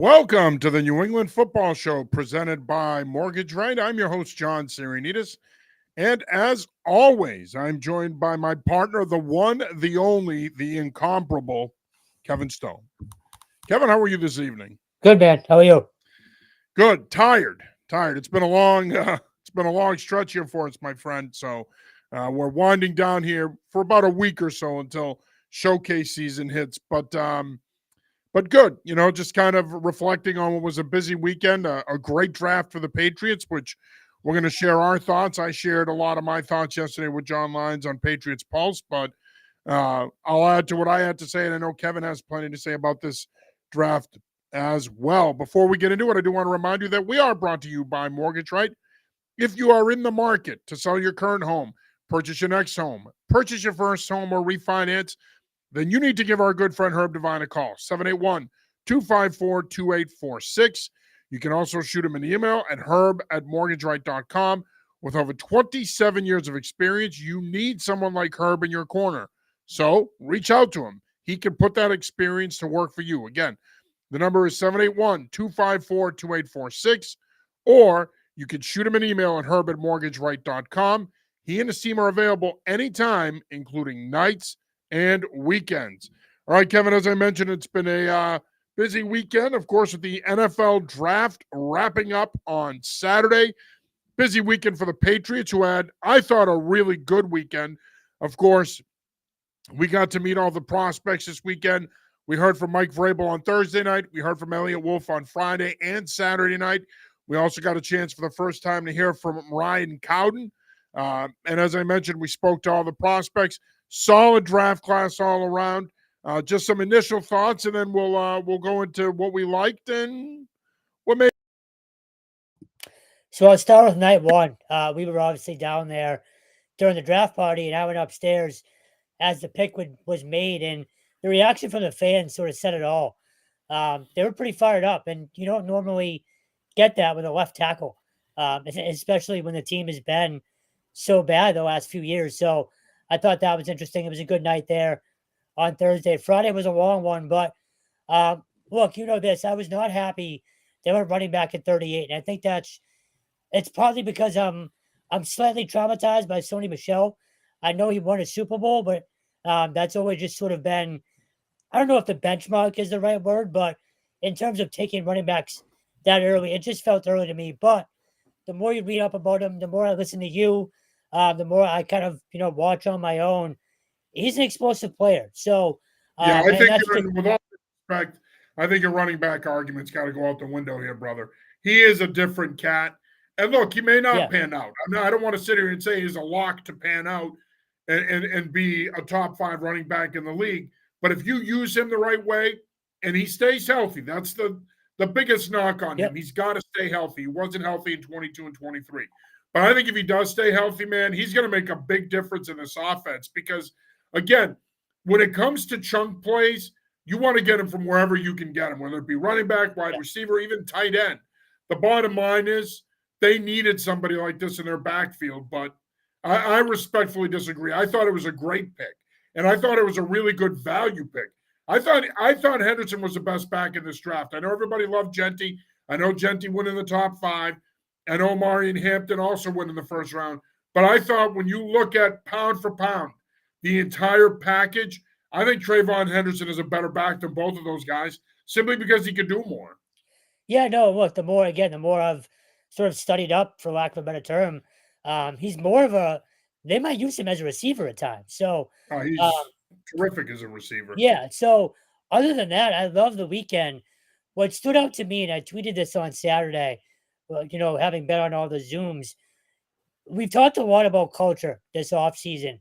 Welcome to the New England Football Show presented by Mortgage Right. I'm your host, John Sarianides. And as always, I'm joined by my partner, the one, the only, the incomparable, Kevin Stone. Kevin, how are you this evening? Good, man. How are you? Good. Tired. It's been a long stretch here for us, my friend. So we're winding down here for about a week or so until showcase season hits. But good, just kind of reflecting on what was a busy weekend, a great draft for the Patriots, which we're going to share our thoughts. I shared a lot of my thoughts yesterday with John Lyons on Patriots Pulse, but I'll add to what I had to say, and I know Kevin has plenty to say about this draft as well. Before we get into it, I do want to remind you that we are brought to you by Mortgage Right. If you are in the market to sell your current home, purchase your next home, purchase your first home, or refinance, then you need to give our good friend Herb Devine a call, 781-254-2846. You can also shoot him an email at herb@mortgageright.com. With over 27 years of experience, you need someone like Herb in your corner. So reach out to him. He can put that experience to work for you. Again, the number is 781-254-2846, or you can shoot him an email at herb@mortgageright.com. He and his team are available anytime, including nights and weekends. All right, Kevin, as I mentioned, it's been a busy weekend, of course, with the NFL draft wrapping up on Saturday. Busy weekend for the Patriots, who had, I thought, a really good weekend. Of course, we got to meet all the prospects this weekend. We heard from Mike Vrabel on Thursday night. We heard from Elliott Wolf on Friday and Saturday night. We also got a chance for the first time to hear from Ryan Cowden. And as I mentioned, we spoke to all the prospects. Solid draft class all around. Just some initial thoughts, and then we'll go into what we liked and what made. So I'll start with night one. We were obviously down there during the draft party, and I went upstairs as the pick was made, and the reaction from the fans sort of said it all. They were pretty fired up, and you don't normally get that with a left tackle, especially when the team has been so bad the last few years. So I thought that was interesting. It was a good night there on Thursday. Friday was a long one, but look, you know this. I was not happy they were running back at 38, and I think it's partly because I'm slightly traumatized by Sony Michel. I know he won a Super Bowl, but that's always just sort of been, I don't know if the benchmark is the right word, but in terms of taking running backs that early, it just felt early to me. But the more you read up about him, the more I listen to you, the more I kind of, watch on my own. He's an explosive player. So, Yeah, I think with all respect, I think your running back argument's got to go out the window here, brother. He is a different cat. And look, he may not pan out. I don't want to sit here and say he's a lock to pan out and be a top 5 running back in the league. But if you use him the right way and he stays healthy, that's the biggest knock on him. He's got to stay healthy. He wasn't healthy in 22 and 23. But I think if he does stay healthy, man, he's going to make a big difference in this offense because, again, when it comes to chunk plays, you want to get him from wherever you can get him, whether it be running back, wide receiver, even tight end. The bottom line is they needed somebody like this in their backfield, but I respectfully disagree. I thought it was a great pick, and I thought it was a really good value pick. I thought Henderson was the best back in this draft. I know everybody loved Genty. I know Genty went in the top 5. I know Omari and Hampton also went in the first round. But I thought when you look at pound for pound, the entire package, I think Trayvon Henderson is a better back than both of those guys simply because he could do more. Yeah, no, look, the more I've sort of studied up, for lack of a better term, he's more of they might use him as a receiver at times. So he's terrific as a receiver. Yeah. So other than that, I love the weekend. What stood out to me, and I tweeted this on Saturday, having been on all the Zooms, we've talked a lot about culture this offseason.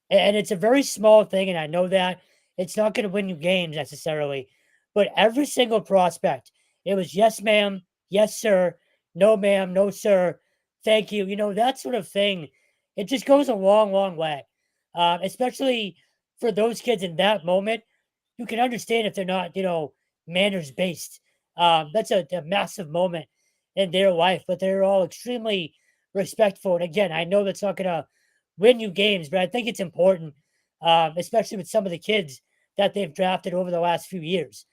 And it's a very small thing, and I know that it's not going to win you games necessarily, but every single prospect, it was yes, ma'am, yes, sir, no, ma'am, no, sir, thank you. That sort of thing, it just goes a long, long way, especially for those kids in that moment. You can understand if they're not, manners based. That's a massive moment in their life, but they're all extremely respectful. And again, I know that's not going to win you games, but I think it's important, especially with some of the kids that they've drafted over the last few years.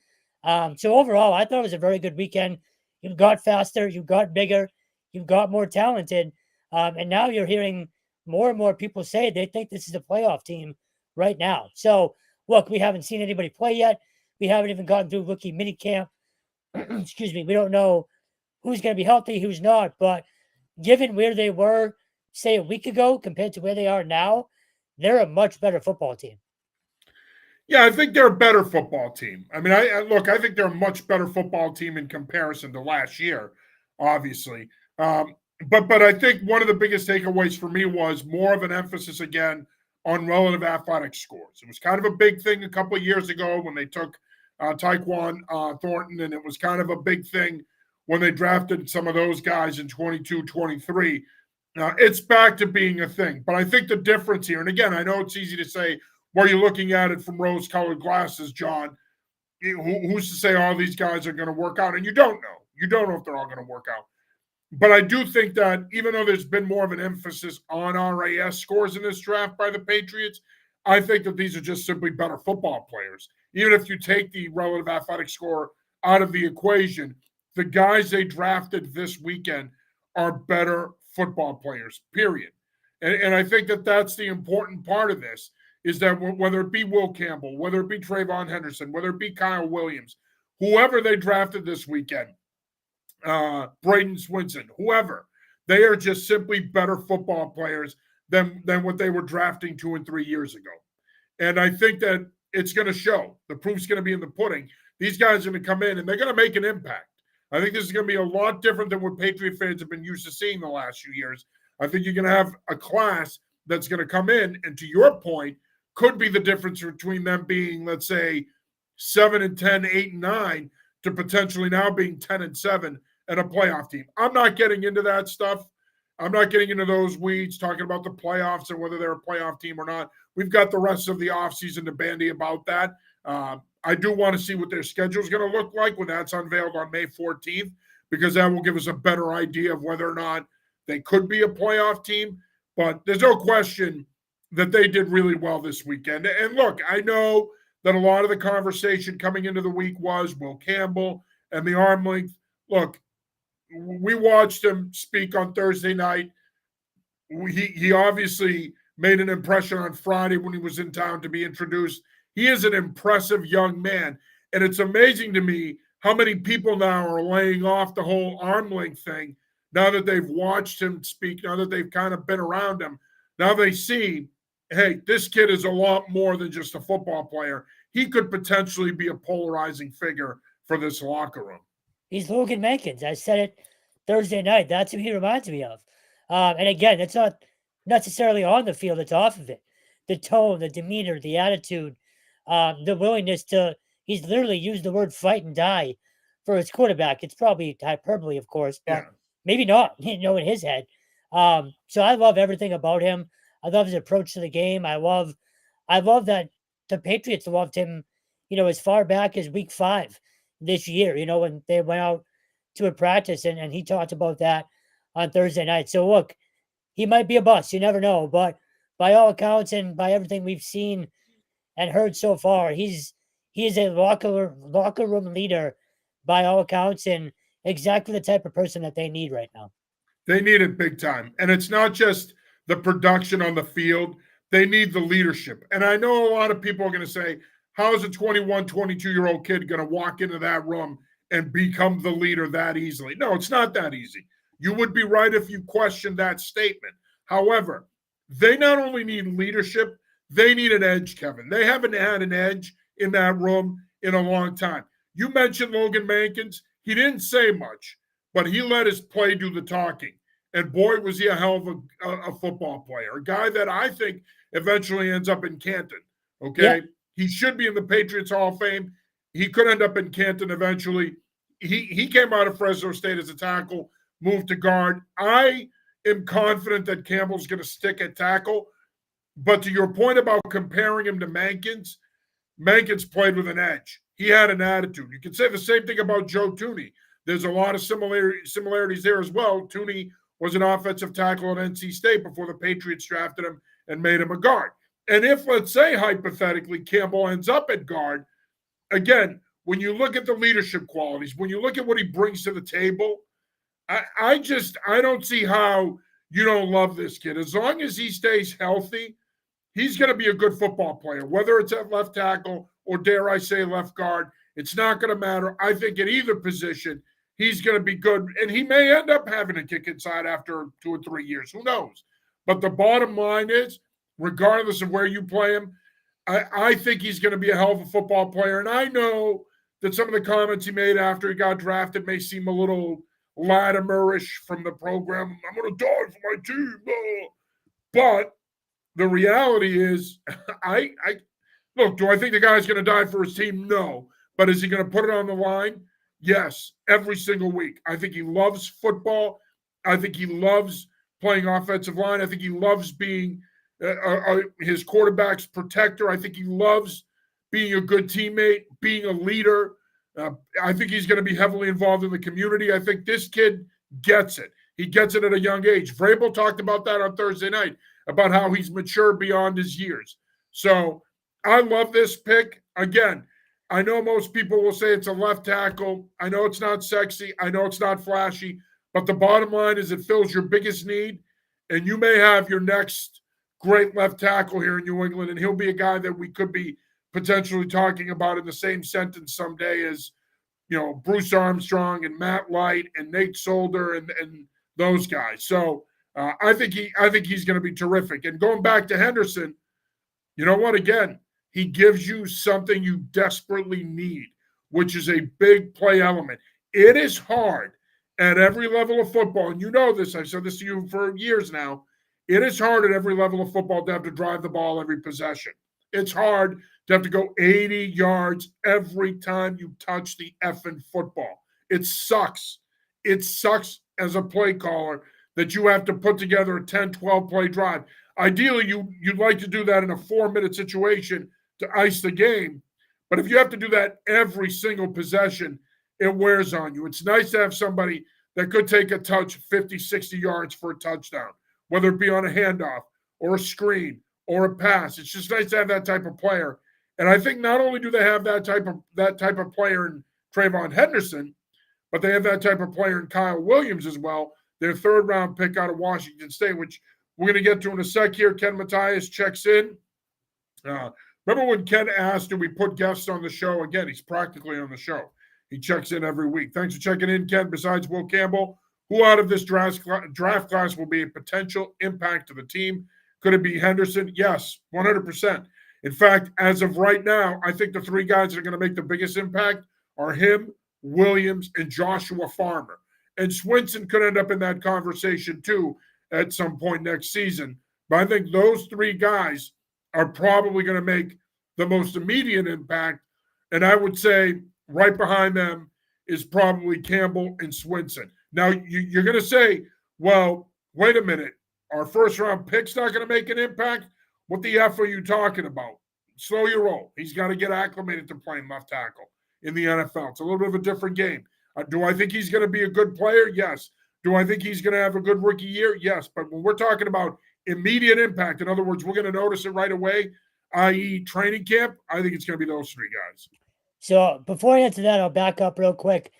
So overall, I thought it was a very good weekend. You got faster, you got bigger, you got more talented, and now you're hearing more and more people say they think this is a playoff team right now. So look, we haven't seen anybody play yet. We haven't even gotten through rookie minicamp. Excuse me. We don't know who's going to be healthy, who's not. But given where they were, say, a week ago compared to where they are now, they're a much better football team. Yeah, I think they're a better football team. I mean, I think they're a much better football team in comparison to last year, obviously. But I think one of the biggest takeaways for me was more of an emphasis again on relative athletic scores. It was kind of a big thing a couple of years ago when they took Tyquan Thornton, and it was kind of a big thing when they drafted some of those guys in 22, 23. It's back to being a thing. But I think the difference here, and again, I know it's easy to say, were you looking at it from rose-colored glasses, John? Who's to say all these guys are going to work out? And you don't know. You don't know if they're all going to work out. But I do think that even though there's been more of an emphasis on RAS scores in this draft by the Patriots, I think that these are just simply better football players. Even if you take the relative athletic score out of the equation, the guys they drafted this weekend are better football players, period. And I think that that's the important part of this, is that whether it be Will Campbell, whether it be Trayvon Henderson, whether it be Kyle Williams, whoever they drafted this weekend, Braden Swinson, whoever, they are just simply better football players than what they were drafting 2 and 3 years ago. And I think that it's going to show. The proof's going to be in the pudding. These guys are going to come in and they're going to make an impact. I think this is going to be a lot different than what Patriot fans have been used to seeing the last few years. I think you're going to have a class that's going to come in, and to your point, could be the difference between them being, let's say, 7 and 10, 8 and 9, to potentially now being 10 and 7 and a playoff team. I'm not getting into that stuff. I'm not getting into those weeds, talking about the playoffs and whether they're a playoff team or not. We've got the rest of the offseason to bandy about that. I do want to see what their schedule is going to look like when that's unveiled on May 14th, because that will give us a better idea of whether or not they could be a playoff team. But there's no question that they did really well this weekend. And look, I know that a lot of the conversation coming into the week was Will Campbell and the arm length. Look, we watched him speak on Thursday night. He obviously made an impression on Friday when he was in town to be introduced. He is an impressive young man. And it's amazing to me how many people now are laying off the whole arm length thing now that they've watched him speak, now that they've kind of been around him. Now they see, hey, this kid is a lot more than just a football player. He could potentially be a polarizing figure for this locker room. He's Logan Mankins. I said it Thursday night. That's who he reminds me of. And again, it's not necessarily on the field, it's off of it. The tone, the demeanor, the attitude, the willingness to, he's literally used the word fight and die for his quarterback. It's probably hyperbole, of course, but maybe not, in his head. So I love everything about him. I love his approach to the game. I love that the Patriots loved him, as far back as week 5 this year, when they went out to a practice and he talked about that on Thursday night. So look, he might be a bust. You never know. But by all accounts and by everything we've seen and heard so far, he is a locker room leader by all accounts, and exactly the type of person that they need right now. They need it big time. And it's not just the production on the field. They need the leadership. And I know a lot of people are going to say, how is a 21, 22-year-old kid going to walk into that room and become the leader that easily? No, it's not that easy. You would be right if you questioned that statement. However, they not only need leadership, they need an edge, Kevin. They haven't had an edge in that room in a long time. You mentioned Logan Mankins. He didn't say much, but he let his play do the talking. And boy, was he a hell of a football player. A guy that I think eventually ends up in Canton, okay? Yeah. He should be in the Patriots Hall of Fame. He could end up in Canton eventually. He came out of Fresno State as a tackle, moved to guard. I am confident that Campbell's going to stick at tackle. But to your point about comparing him to Mankins played with an edge. He had an attitude. You can say the same thing about Joe Thuney. There's a lot of similarities there as well. Thuney was an offensive tackle at NC State before the Patriots drafted him and made him a guard. And if, let's say, hypothetically, Campbell ends up at guard, again, when you look at the leadership qualities, when you look at what he brings to the table, I don't see how you don't love this kid. As long as he stays healthy, he's going to be a good football player, whether it's at left tackle or, dare I say, left guard. It's not going to matter. I think at either position, he's going to be good. And he may end up having a kick inside after 2 or 3 years. Who knows? But the bottom line is, regardless of where you play him, I think he's going to be a hell of a football player. And I know that some of the comments he made after he got drafted may seem a little Latimer-ish from the program. I'm going to die for my team. But the reality is, look, do I think the guy's going to die for his team? No. But is he going to put it on the line? Yes, every single week. I think he loves football. I think he loves playing offensive line. I think he loves being his quarterback's protector. I think he loves being a good teammate, being a leader. I think he's going to be heavily involved in the community. I think this kid gets it. He gets it at a young age. Vrabel talked about that on Thursday night, about how he's matured beyond his years. So I love this pick. Again, I know most people will say it's a left tackle. I know it's not sexy. I know it's not flashy. But the bottom line is it fills your biggest need. And you may have your next great left tackle here in New England, and he'll be a guy that we could be potentially talking about in the same sentence someday as, Bruce Armstrong and Matt Light and Nate Solder and those guys. So I think he's going to be terrific. And going back to Henderson, you know what? Again, he gives you something you desperately need, which is a big play element. It is hard at every level of football, and you know this. I've said this to you for years now. It is hard at every level of football to have to drive the ball every possession. It's hard to have to go 80 yards every time you touch the effing football. It sucks. It sucks as a play caller that you have to put together a 10, 12-play drive. Ideally, you'd like to do that in a 4-minute situation to ice the game. But if you have to do that every single possession, it wears on you. It's nice to have somebody that could take a touch 50, 60 yards for a touchdown, whether it be on a handoff or a screen or a pass. It's just nice to have that type of player. And I think not only do they have that type of player in Trayvon Henderson, but they have that type of player in Kyle Williams as well, their third-round pick out of Washington State, which we're going to get to in a sec here. Ken Matthias checks in. Remember when Ken asked, do we put guests on the show? Again, he's practically on the show. He checks in every week. Thanks for checking in, Ken. Besides Will Campbell, who out of this draft class will be a potential impact to the team? Could it be Henderson? Yes, 100%. In fact, as of right now, I think the three guys that are going to make the biggest impact are him, Williams, and Joshua Farmer. And Swinson could end up in that conversation too at some point next season. But I think those three guys are probably going to make the most immediate impact. And I would say right behind them is probably Campbell and Swinson. Now, you're going to say, well, wait a minute. Our first-round pick's not going to make an impact? What the F are you talking about? Slow your roll. He's got to get acclimated to playing left tackle in the NFL. It's a little bit of a different game. Do I think he's going to be a good player? Yes. Do I think he's going to have a good rookie year? Yes. But when we're talking about immediate impact, in other words, we're going to notice it right away, i.e. training camp, I think it's going to be those three guys. So before I answer that, I'll back up real quick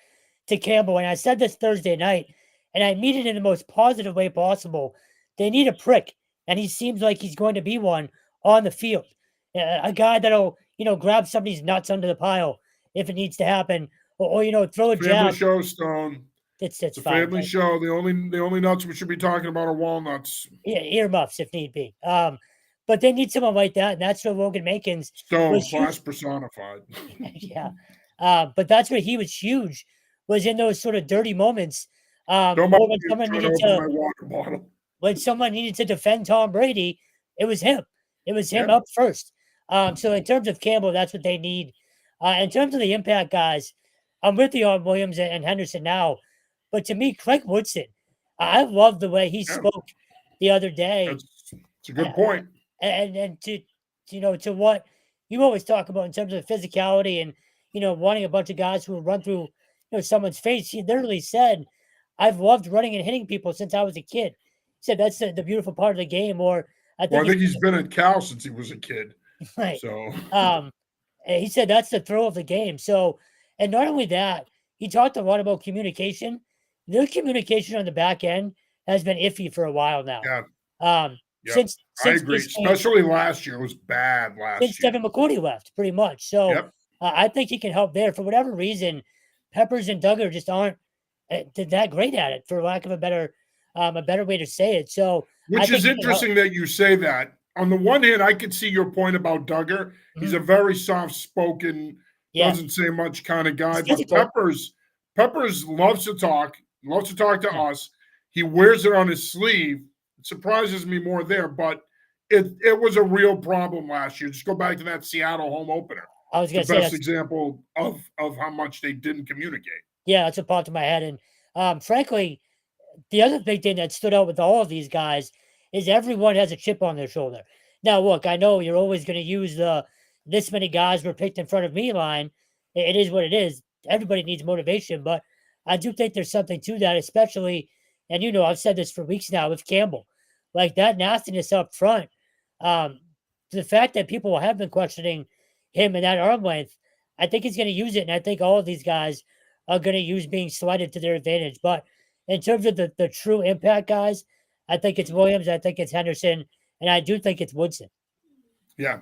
to Campbell. And I said this Thursday night, and I mean it in the most positive way possible. They need a prick, and he seems like he's going to be one on the field. A guy that'll, grab somebody's nuts under the pile if it needs to happen, or throw a jab. Family show, Stone. It's a family show. The only nuts we should be talking about are walnuts. Yeah, earmuffs if need be. But they need someone like that, and that's what Logan Mankins Stone class personified. Yeah, but that's where he was huge, was in those sort of dirty moments. When someone needed to defend Tom Brady, it was him. It was him up first. So in terms of Campbell, that's what they need. In terms of the impact guys, I'm with you on Williams and Henderson now. But to me, Craig Woodson, I love the way he spoke the other day. It's a good point. And to what you always talk about in terms of physicality and, wanting a bunch of guys who will run through, someone's face. He literally said, I've loved running and hitting people since I was a kid. He said that's the beautiful part of the game. Or I think he's been at Cal since he was a kid. Right. So he said that's the thrill of the game. So And not only that, he talked a lot about communication. Their communication on the back end has been iffy for a while now. Yeah. Yep. Since I agree. Especially last year. It was bad since last year. Devin McCourty left, pretty much. So Yep. I think he can help there. For whatever reason, Peppers and Duggar just aren't that great at it, for lack of a better way to say it. So, which is interesting that you say that. On the one hand, I could see your point about Duggar. He's a very soft-spoken, doesn't say much kind of guy. But Peppers loves to talk to us. He wears it on his sleeve. It surprises me more there, but it was a real problem last year. Just go back to that Seattle home opener. I was going to say the best example of how much they didn't communicate. Yeah, that's what popped in my head. And frankly, the other big thing that stood out with all of these guys is everyone has a chip on their shoulder. Now, look, I know you're always going to use the "this many guys were picked in front of me" line. It is what it is. Everybody needs motivation, but I do think there's something to that, especially, and I've said this for weeks now with Campbell, like that nastiness up front. The fact that people have been questioning him and that arm length, I think he's going to use it, and I think all of these guys are going to use being slighted to their advantage. But in terms of the true impact guys, I think it's Williams, I think it's Henderson, and I do think it's Woodson. Yeah.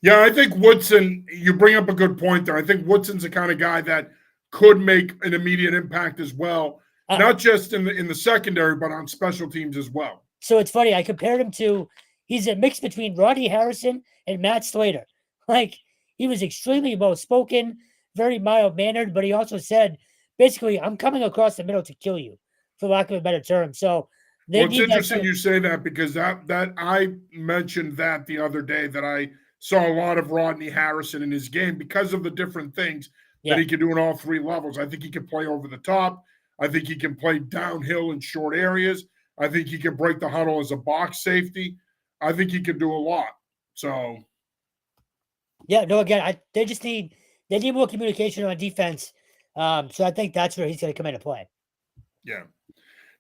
Yeah, I think Woodson, you bring up a good point there. I think Woodson's the kind of guy that could make an immediate impact as well, not just in the secondary, but on special teams as well. So it's funny, I compared him to, he's a mix between Rodney Harrison and Matt Slater. Like, he was extremely well-spoken, very mild-mannered, but he also said, basically, I'm coming across the middle to kill you, for lack of a better term. So it's interesting you say that, because that I mentioned that the other day, that I saw a lot of Rodney Harrison in his game because of the different things that he can do in all three levels. I think he can play over the top. I think he can play downhill in short areas. I think he can break the huddle as a box safety. I think he can do a lot. So, yeah, no, again, they need more communication on defense. So I think that's where he's going to come into play. Yeah.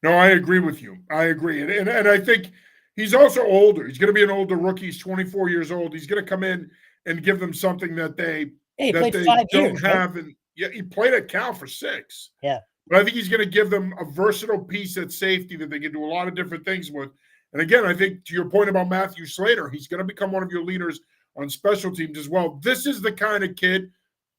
No, I agree with you. I agree. And I think he's also older. He's going to be an older rookie. He's 24 years old. He's going to come in and give them something that they don't have. Right? And yeah, he played at Cal for 6. Yeah. But I think he's going to give them a versatile piece at safety that they can do a lot of different things with. And again, I think to your point about Matthew Slater, he's going to become one of your leaders on special teams as well. This is the kind of kid,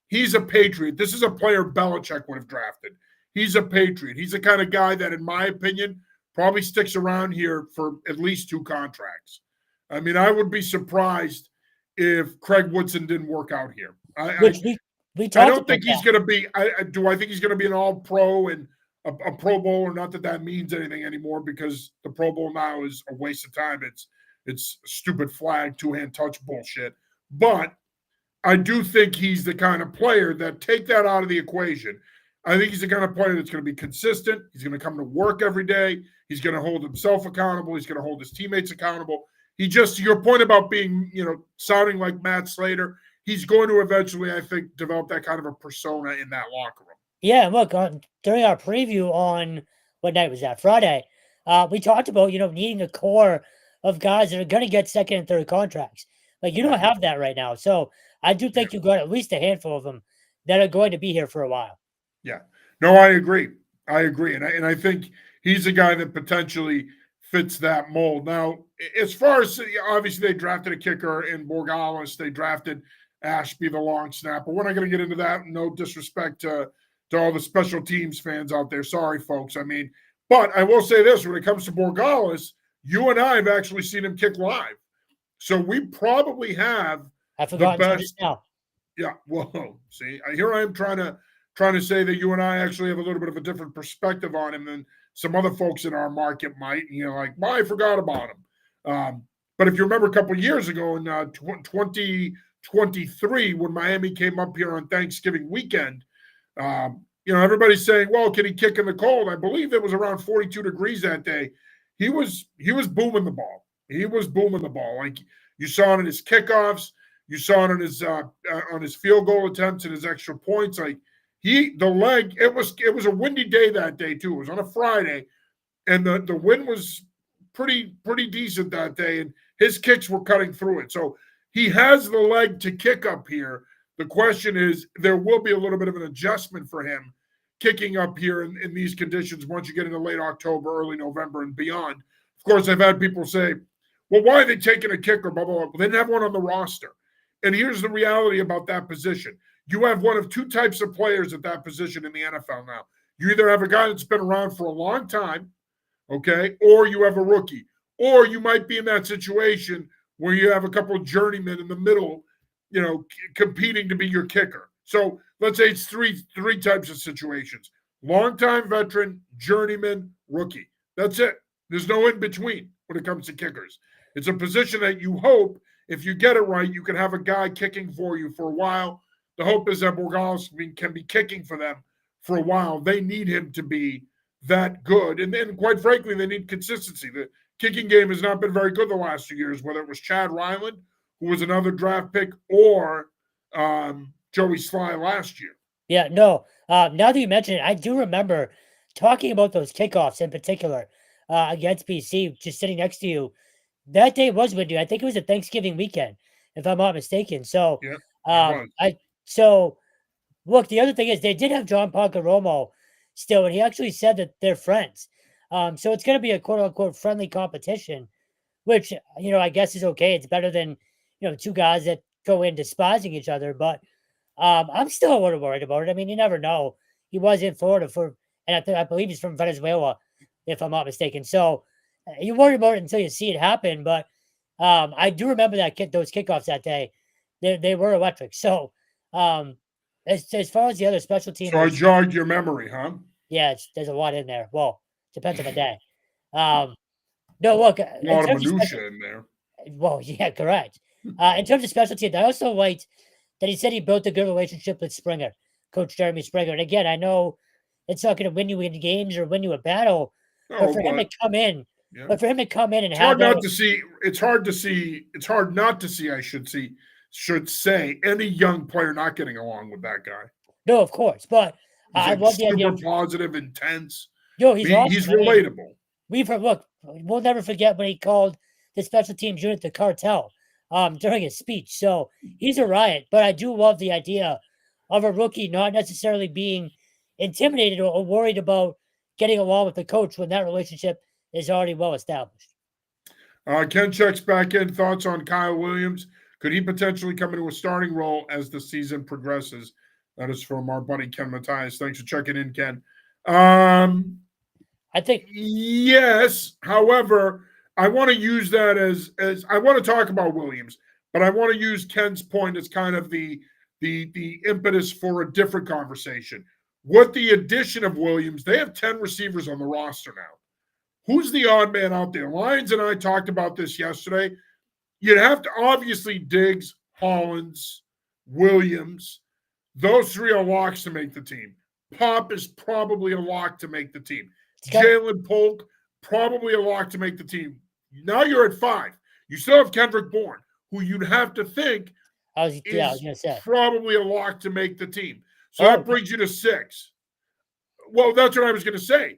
he's a Patriot. This is a player Belichick would have drafted. He's a Patriot. He's the kind of guy that, in my opinion, probably sticks around here for at least 2 contracts. I mean, I would be surprised if Craig Woodson didn't work out here. I don't think he's going to be – I think he's going to be an all-pro and a Pro Bowler? Not that means anything anymore, because the Pro Bowl now is a waste of time. It's stupid flag, 2-hand touch bullshit. But I do think he's the kind of player that, take that out of the equation, I think he's the kind of player that's going to be consistent. He's going to come to work every day. He's going to hold himself accountable. He's going to hold his teammates accountable. Your point about being, sounding like Matt Slater, he's going to eventually, I think, develop that kind of a persona in that locker room. Yeah, look, during our preview on, what night was that? Friday, we talked about, needing a core of guys that are going to get second and third contracts. Like, you don't have that right now. So I do think you've got at least a handful of them that are going to be here for a while. Yeah. No, I agree. And I think he's a guy that potentially fits that mold. Now, as far as, obviously they drafted a kicker in Borgalis, they drafted Ashby, the long snapper. We're not going to get into that. No disrespect to all the special teams fans out there. Sorry, folks. I mean, but I will say this, when it comes to Borgalis, you and I have actually seen him kick live. So we probably have the best. Now. Yeah. Whoa. See, here I am trying to say that you and I actually have a little bit of a different perspective on him than some other folks in our market might. Like, well, I forgot about him. But if you remember a couple of years ago in 2023, when Miami came up here on Thanksgiving weekend, everybody's saying, well, can he kick in the cold? I believe it was around 42 degrees that day. He was booming the ball. He was booming the ball. Like, you saw it in his kickoffs. You saw it on his field goal attempts and his extra points. Like, it was a windy day that day too. It was on a Friday, and the wind was pretty decent that day, and his kicks were cutting through it. So he has the leg to kick up here. The question is, there will be a little bit of an adjustment for him kicking up here in these conditions once you get into late October, early November, and beyond. Of course, I've had people say, well, why are they taking a kicker? Blah, blah, blah. Well, they didn't have one on the roster. And here's the reality about that position. You have one of two types of players at that position in the NFL now. You either have a guy that's been around for a long time, okay, or you have a rookie. Or you might be in that situation where you have a couple of journeymen in the middle, competing to be your kicker. So let's say it's three types of situations: longtime veteran, journeyman, rookie. That's it. There's no in between when it comes to kickers. It's a position that you hope, if you get it right, you can have a guy kicking for you for a while. The hope is that Borgalis can be kicking for them for a while. They need him to be that good. And then, quite frankly, they need consistency. The kicking game has not been very good the last 2 years, whether it was Chad Ryland, who was another draft pick, or Joey Sly last year. Yeah, no. Now that you mention it, I do remember talking about those kickoffs in particular against BC, just sitting next to you. That day was windy. I think it was a Thanksgiving weekend, if I'm not mistaken. So, yeah, look, the other thing is they did have John Poncaromo still, and he actually said that they're friends. So it's going to be a quote unquote friendly competition, which, I guess is okay. It's better than, two guys that go in despising each other. But I'm still a little worried about it. I mean, you never know. He was in Florida and I believe he's from Venezuela, if I'm not mistaken. So you worry about it until you see it happen. But I do remember those kickoffs that day. They were electric. So as far as the other special teams, so I jogged your memory, huh? Yeah, there's a lot in there. Well, depends on the day. No, look, a lot of minutia in there. Well, yeah, correct. In terms of special teams, I also liked that he said he built a good relationship with Springer, Coach Jeremy Springer. And again, I know it's not going to win you in games or win you a battle, but for him to come in, and it's hard not to see. It's hard not to see. I should say any young player not getting along with that guy. No, of course, but I love the idea. Super positive, intense. Yo, he's awesome. He's relatable. We'll never forget when he called the special teams unit the cartel during his speech. So he's a riot, but I do love the idea of a rookie not necessarily being intimidated or worried about getting along with the coach when that relationship is already well established. Ken checks back in. Thoughts on Kyle Williams? Could he potentially come into a starting role as the season progresses? That is from our buddy Ken Matthias. Thanks for checking in, Ken. I think yes. However, I want to use that as I want to talk about Williams, but I want to use Ken's point as kind of the impetus for a different conversation. With the addition of Williams, they have 10 receivers on the roster now. Who's the odd man out there? Lyons and I talked about this yesterday. You'd have to obviously Diggs, Hollins, Williams. Those three are locks to make the team. Pop is probably a lock to make the team. Jalen Polk, probably a lock to make the team. Now you're at 5. You still have Kendrick Bourne, who you'd have to think is probably a lock to make the team. So that brings you to 6. Well, that's what I was going to say.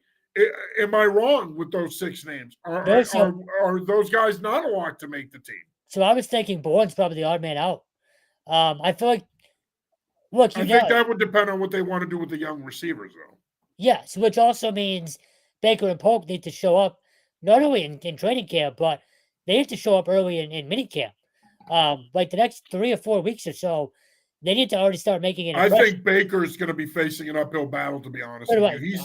Am I wrong with those 6 names? Are those guys not a lock to make the team? So I was thinking Bourne's probably the odd man out. I feel like, look, I think that would depend on what they want to do with the young receivers, though. Yes, which also means Baker and Polk need to show up not only in training camp, but they have to show up early in mini camp. Like the next 3 or 4 weeks or so, they need to already start making it. I think Baker's going to be facing an uphill battle, to be honest with you.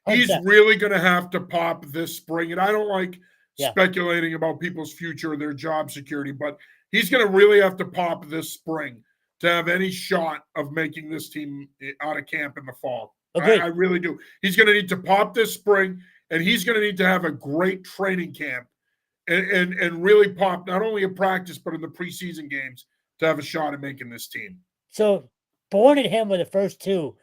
He's really going to have to pop this spring, and I don't like speculating about people's future or their job security, but he's going to really have to pop this spring to have any shot of making this team out of camp in the fall. I really do. He's going to need to pop this spring, and he's going to need to have a great training camp and really pop not only in practice but in the preseason games to have a shot at making this team. So Bourne and him were the first 2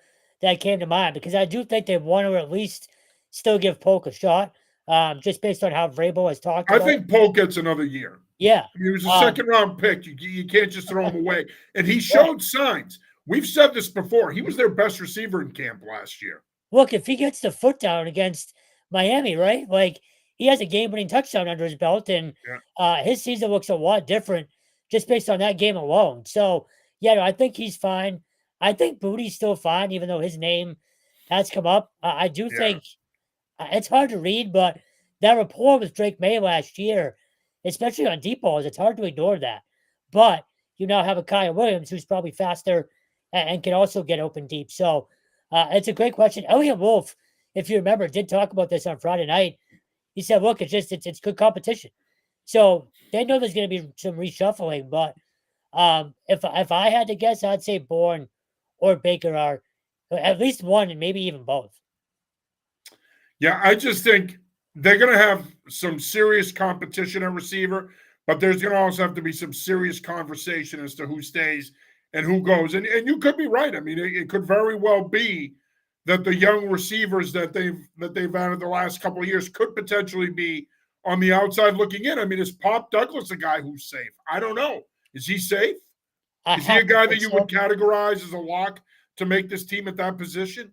that came to mind, because I do think they want to at least still give Polk a shot, just based on how Vrabel has talked about. I think Polk gets another year. Yeah. He was a second-round pick. You can't just throw him away. And he showed signs. We've said this before. He was their best receiver in camp last year. Look, if he gets the foot down against Miami, right? Like, he has a game-winning touchdown under his belt, and his season looks a lot different just based on that game alone. So, Yeah, no, I think he's fine. I think Booty's still fine, even though his name has come up. I do Yeah. think it's hard to read, but that rapport with Drake May last year, especially on deep balls, it's hard to ignore that. But you now have a Kyle Williams who's probably faster and can also get open deep. So it's a great question. Elliot Wolf, if you remember, did talk about this on Friday night. He said, "Look, it's good competition." So they know there's going to be some reshuffling, but if I had to guess, I'd say Bourne or Baker are at least one and maybe even both. Yeah, I just think they're going to have some serious competition at receiver, but there's going to also have to be some serious conversation as to who stays and who goes. And you could be right. I mean, it could very well be that the young receivers that they've added the last couple of years could potentially be on the outside looking in. I mean, is Pop Douglas a guy who's safe? I don't know. Is he safe? I Is he a have to guy that think you so. would categorize as a lock to make this team at that position?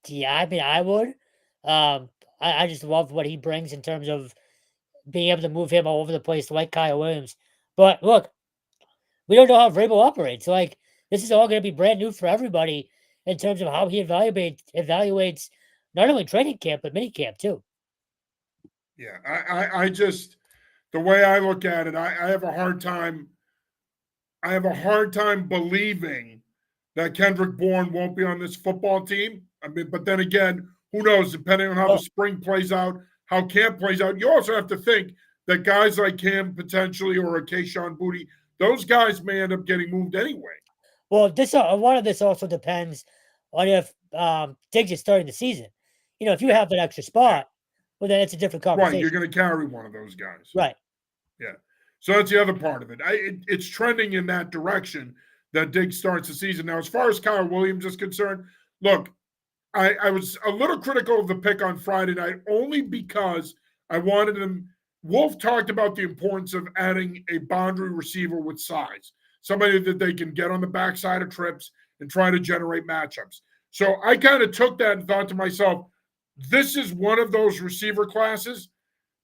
Yeah, I mean, I would. I just love what he brings in terms of being able to move him all over the place like Kyle Williams. But look, we don't know how Vrabel operates. Like, this is all going to be brand new for everybody in terms of how he evaluates not only training camp, but mini camp too. Yeah, I just the way I look at it, I have a hard time. I have a hard time believing that Kendrick Bourne won't be on this football team. I mean, but then again, who knows? Depending on how the Well, spring plays out, how camp plays out, you also have to think that guys like Cam potentially or a Keyshawn Booty, those guys may end up getting moved anyway. well, this a lot of this also depends on if Diggs is starting the season. You know, if you Yeah, have that extra yeah, spot, well, then it's a different right. You're conversation. going to carry one of those guys. Right. Yeah. So that's the other part of it. It's trending in that direction that Diggs starts the season. Now, as far as Kyle Williams is concerned, look, I was a little critical of the pick on Friday night only because I wanted him. Wolf talked about the importance of adding a boundary receiver with size, somebody that they can get on the backside of trips and try to generate matchups. So I kind of took that and thought to myself, this is one of those receiver classes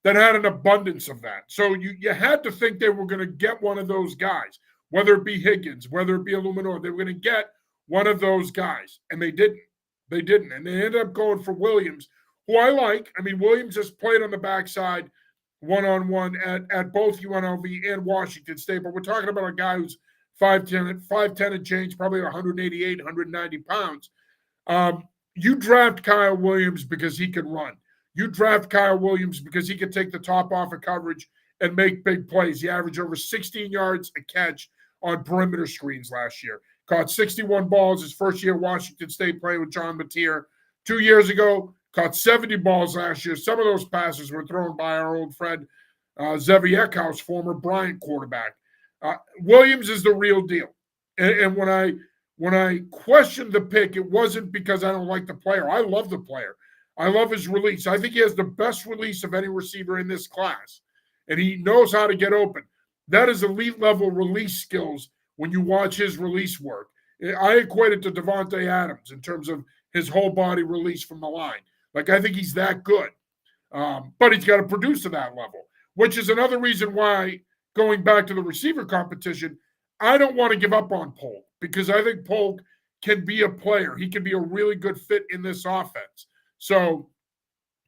that had an abundance of that. So you had to think they were going to get one of those guys, whether it be Higgins, whether it be Illuminor, they were going to get one of those guys, and they didn't. They didn't, and they ended up going for Williams, who I like. I mean, Williams has played on the backside one-on-one at both UNLV and Washington State, but we're talking about a guy who's 5'10 and change, probably 188, 190 pounds. You draft Kyle Williams because he can run. You draft Kyle Williams because he can take the top off of coverage and make big plays. He averaged over 16 yards a catch on perimeter screens last year. Caught 61 balls his first year at Washington State playing with John Mateer. 2 years ago, caught 70 balls last year. Some of those passes were thrown by our old friend Zevi Eckhouse, former Bryant quarterback. Williams is the real deal. And when I questioned the pick, it wasn't because I don't like the player. I love the player. I love his release. I think he has the best release of any receiver in this class, and he knows how to get open. That is elite level release skills when you watch his release work. I equate it to Devontae Adams in terms of his whole body release from the line. Like, I think he's that good. But he's got to produce to that level, which is another reason why, going back to the receiver competition, I don't want to give up on Polk because I think Polk can be a player. He can be a really good fit in this offense. So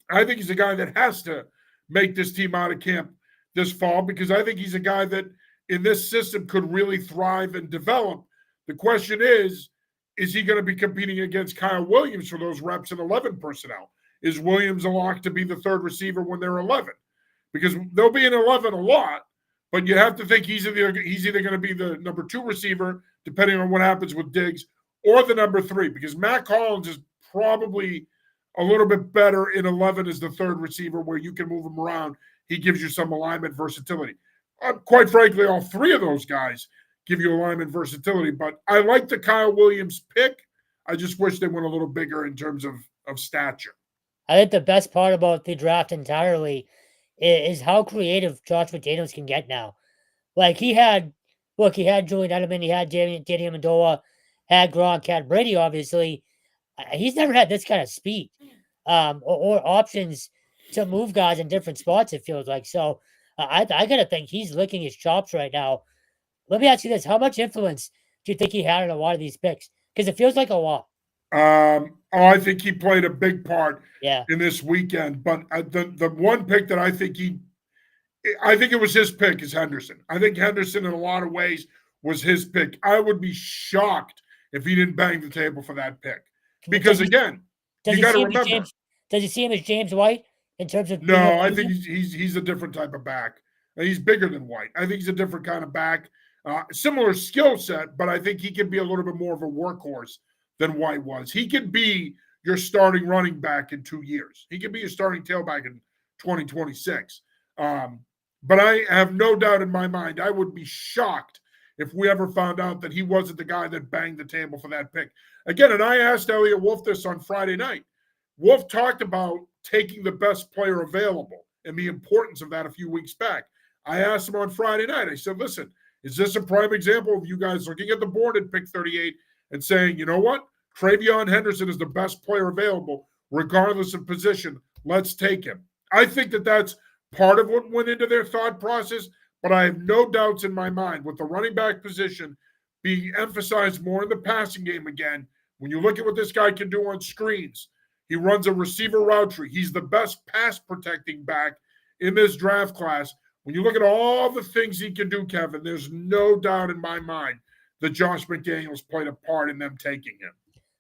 I think he's a guy that has to make this team out of camp this fall because I think he's a guy that in this system could really thrive and develop. The question is he going to be competing against Kyle Williams for those reps in 11 personnel? Is Williams a lock to be the third receiver when they're 11? Because they'll be in 11 a lot, but you have to think he's either going to be the number 2 receiver, depending on what happens with Diggs, or the number 3, because Matt Collins is probably a little bit better in 11 as the third receiver where you can move him around. He gives you some alignment versatility. Quite frankly, all 3 of those guys give you alignment versatility, but I like the Kyle Williams pick. I just wish they went a little bigger in terms of stature. I think the best part about the draft entirely is how creative Josh McDaniels can get now. Like he had Julian Edelman, he had Danny Amendola, had Gronk, had Brady, obviously. He's never had this kind of speed or options to move guys in different spots, it feels like. So I got to think he's licking his chops right now. Let me ask you this. How much influence do you think he had in a lot of these picks? Because it feels like a lot. I think he played a big part Yeah. in this weekend. But the one pick that I think it was his pick is Henderson. I think Henderson in a lot of ways was his pick. I would be shocked if he didn't bang the table for that pick. Because again, you got to remember. Does he see him as James White in terms of? No, I think he's a different type of back. He's bigger than White. I think he's a different kind of back. Similar skill set, but I think he can be a little bit more of a workhorse than White was. He could be your starting running back in 2 years. He could be your starting tailback in 2026. But I have no doubt in my mind, I would be shocked if we ever found out that he wasn't the guy that banged the table for that pick. Again, and I asked Elliot Wolf this on Friday night. Wolf talked about taking the best player available and the importance of that a few weeks back. I asked him on Friday night, I said, listen, is this a prime example of you guys looking at the board at pick 38 and saying, you know what? Travion Henderson is the best player available, regardless of position. Let's take him. I think that that's part of what went into their thought process, but I have no doubts in my mind with the running back position being emphasized more in the passing game again. When you look at what this guy can do on screens, he runs a receiver route tree. He's the best pass protecting back in this draft class. When you look at all the things he can do, Kevin, there's no doubt in my mind that Josh McDaniels played a part in them taking him.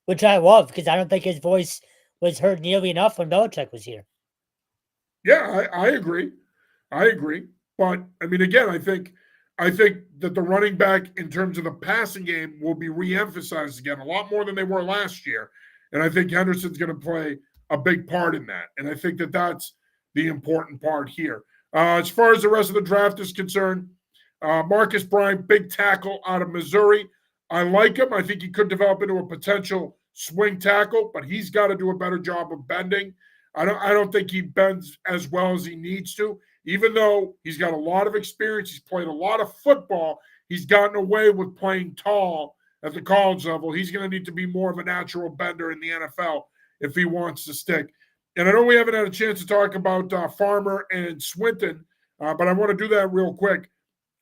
Which I love, because I don't think his voice was heard nearly enough when Belichick was here. Yeah, I agree. I agree. But, I mean, again, I think that the running back in terms of the passing game will be re-emphasized again a lot more than they were last year. And I think Henderson's going to play a big part in that. And I think that that's the important part here. As far as the rest of the draft is concerned, Marcus Bryant, big tackle out of Missouri. I like him. I think he could develop into a potential swing tackle, but he's got to do a better job of bending. I don't think he bends as well as he needs to. Even though he's got a lot of experience, he's played a lot of football, he's gotten away with playing tall at the college level. He's going to need to be more of a natural bender in the NFL if he wants to stick. And I know we haven't had a chance to talk about Farmer and Swinton, but I want to do that real quick.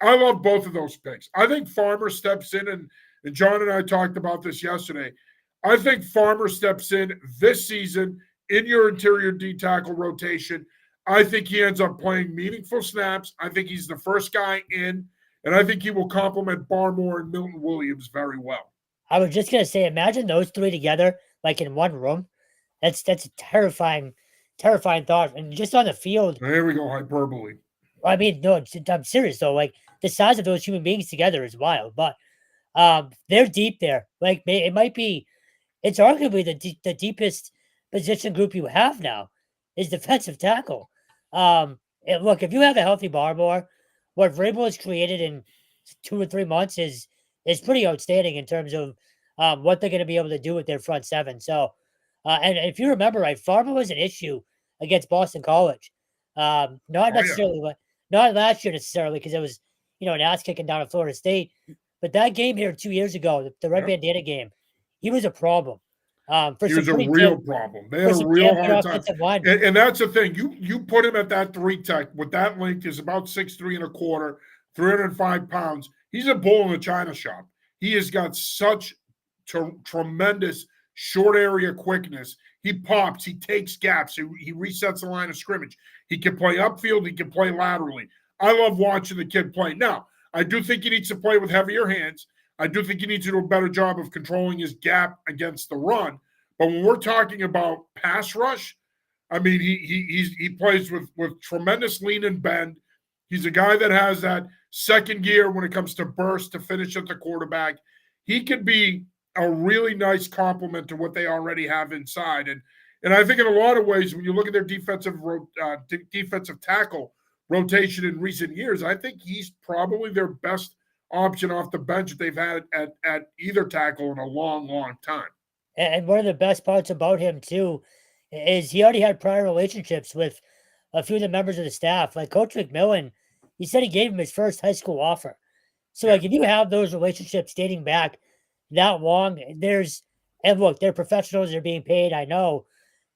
I love both of those picks. I think Farmer steps in, and John and I talked about this yesterday. I think Farmer steps in this season in your interior D tackle rotation. I think he ends up playing meaningful snaps. I think he's the first guy in, and I think he will complement Barmore and Milton Williams very well. I was just going to say, imagine those three together, like in one room. That's a terrifying thought. And just on the field. There we go, hyperbole. I mean, no, I'm serious though. Like the size of those human beings together is wild, but they're deep there. Like it's arguably the deepest position group you have now is defensive tackle. And look, if you have a healthy Barmore, what Vrabel has created in 2 or 3 months is pretty outstanding in terms of what they're going to be able to do with their front seven. So, and if you remember right, Farmer was an issue against Boston College. Not last year necessarily, because it was, an ass kicking down at Florida State. But that game here 2 years ago, the Red Bandana game, he was a problem. He was a real problem. They had a real hard time. And that's the thing. You put him at that 3 tech with that length is about 6'3" and a quarter, 305 pounds. He's a bull in the china shop. He has got such tremendous short area quickness. He pops. He takes gaps. He resets the line of scrimmage. He can play upfield. He can play laterally. I love watching the kid play. Now, I do think he needs to play with heavier hands. I do think he needs to do a better job of controlling his gap against the run. But when we're talking about pass rush, I mean, he plays with tremendous lean and bend. He's a guy that has that second gear when it comes to burst to finish at the quarterback. He could be a really nice complement to what they already have inside. And I think in a lot of ways, when you look at their defensive tackle rotation in recent years, I think he's probably their best option off the bench that they've had at either tackle in a long, long time. And one of the best parts about him, too, is he already had prior relationships with a few of the members of the staff. Like Coach McMillan, he said he gave him his first high school offer. So, like, if you have those relationships dating back that long, and look, they're professionals, they're being paid, I know.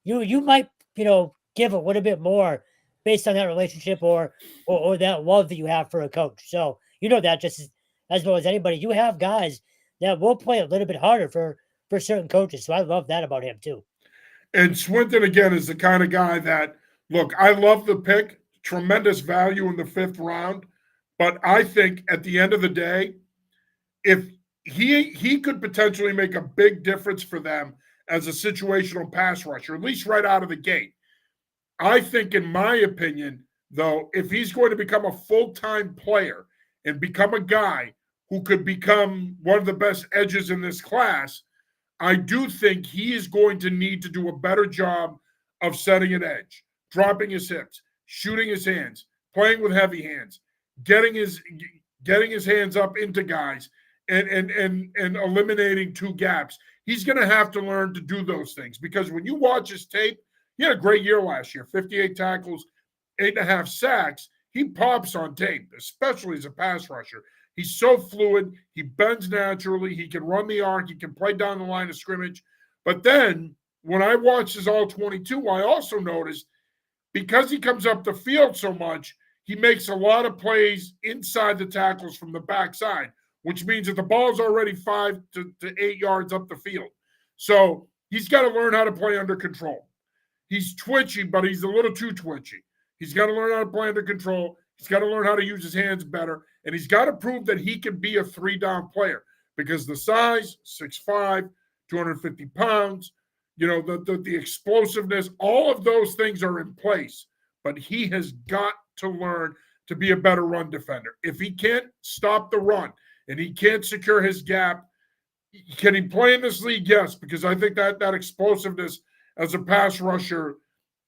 You might, give a little bit more based on that relationship or that love that you have for a coach. So, that just as well as anybody. You have guys that will play a little bit harder for certain coaches. So I love that about him too. And Swinton, again, is the kind of guy that, look, I love the pick, tremendous value in the 5th round. But I think at the end of the day, if he could potentially make a big difference for them as a situational pass rusher, at least right out of the gate. I think, in my opinion, though, if he's going to become a full-time player and become a guy who could become one of the best edges in this class, I do think he is going to need to do a better job of setting an edge, dropping his hips, shooting his hands, playing with heavy hands, getting his hands up into guys, and eliminating 2 gaps. He's going to have to learn to do those things, because when you watch his tape, he had a great year last year, 58 tackles, 8.5 sacks. He pops on tape, especially as a pass rusher. He's so fluid. He bends naturally. He can run the arc. He can play down the line of scrimmage. But then when I watched his all-22, I also noticed, because he comes up the field so much, he makes a lot of plays inside the tackles from the backside, which means that the ball's already 5 to 8 yards up the field. So he's got to learn how to play under control. He's twitchy, but he's a little too twitchy. He's got to learn how to play under control. He's got to learn how to use his hands better. And he's got to prove that he can be a 3-down player, because the size, 6'5", 250 pounds, the explosiveness, all of those things are in place. But he has got to learn to be a better run defender. If he can't stop the run and he can't secure his gap, can he play in this league? Yes, because I think that explosiveness as a pass rusher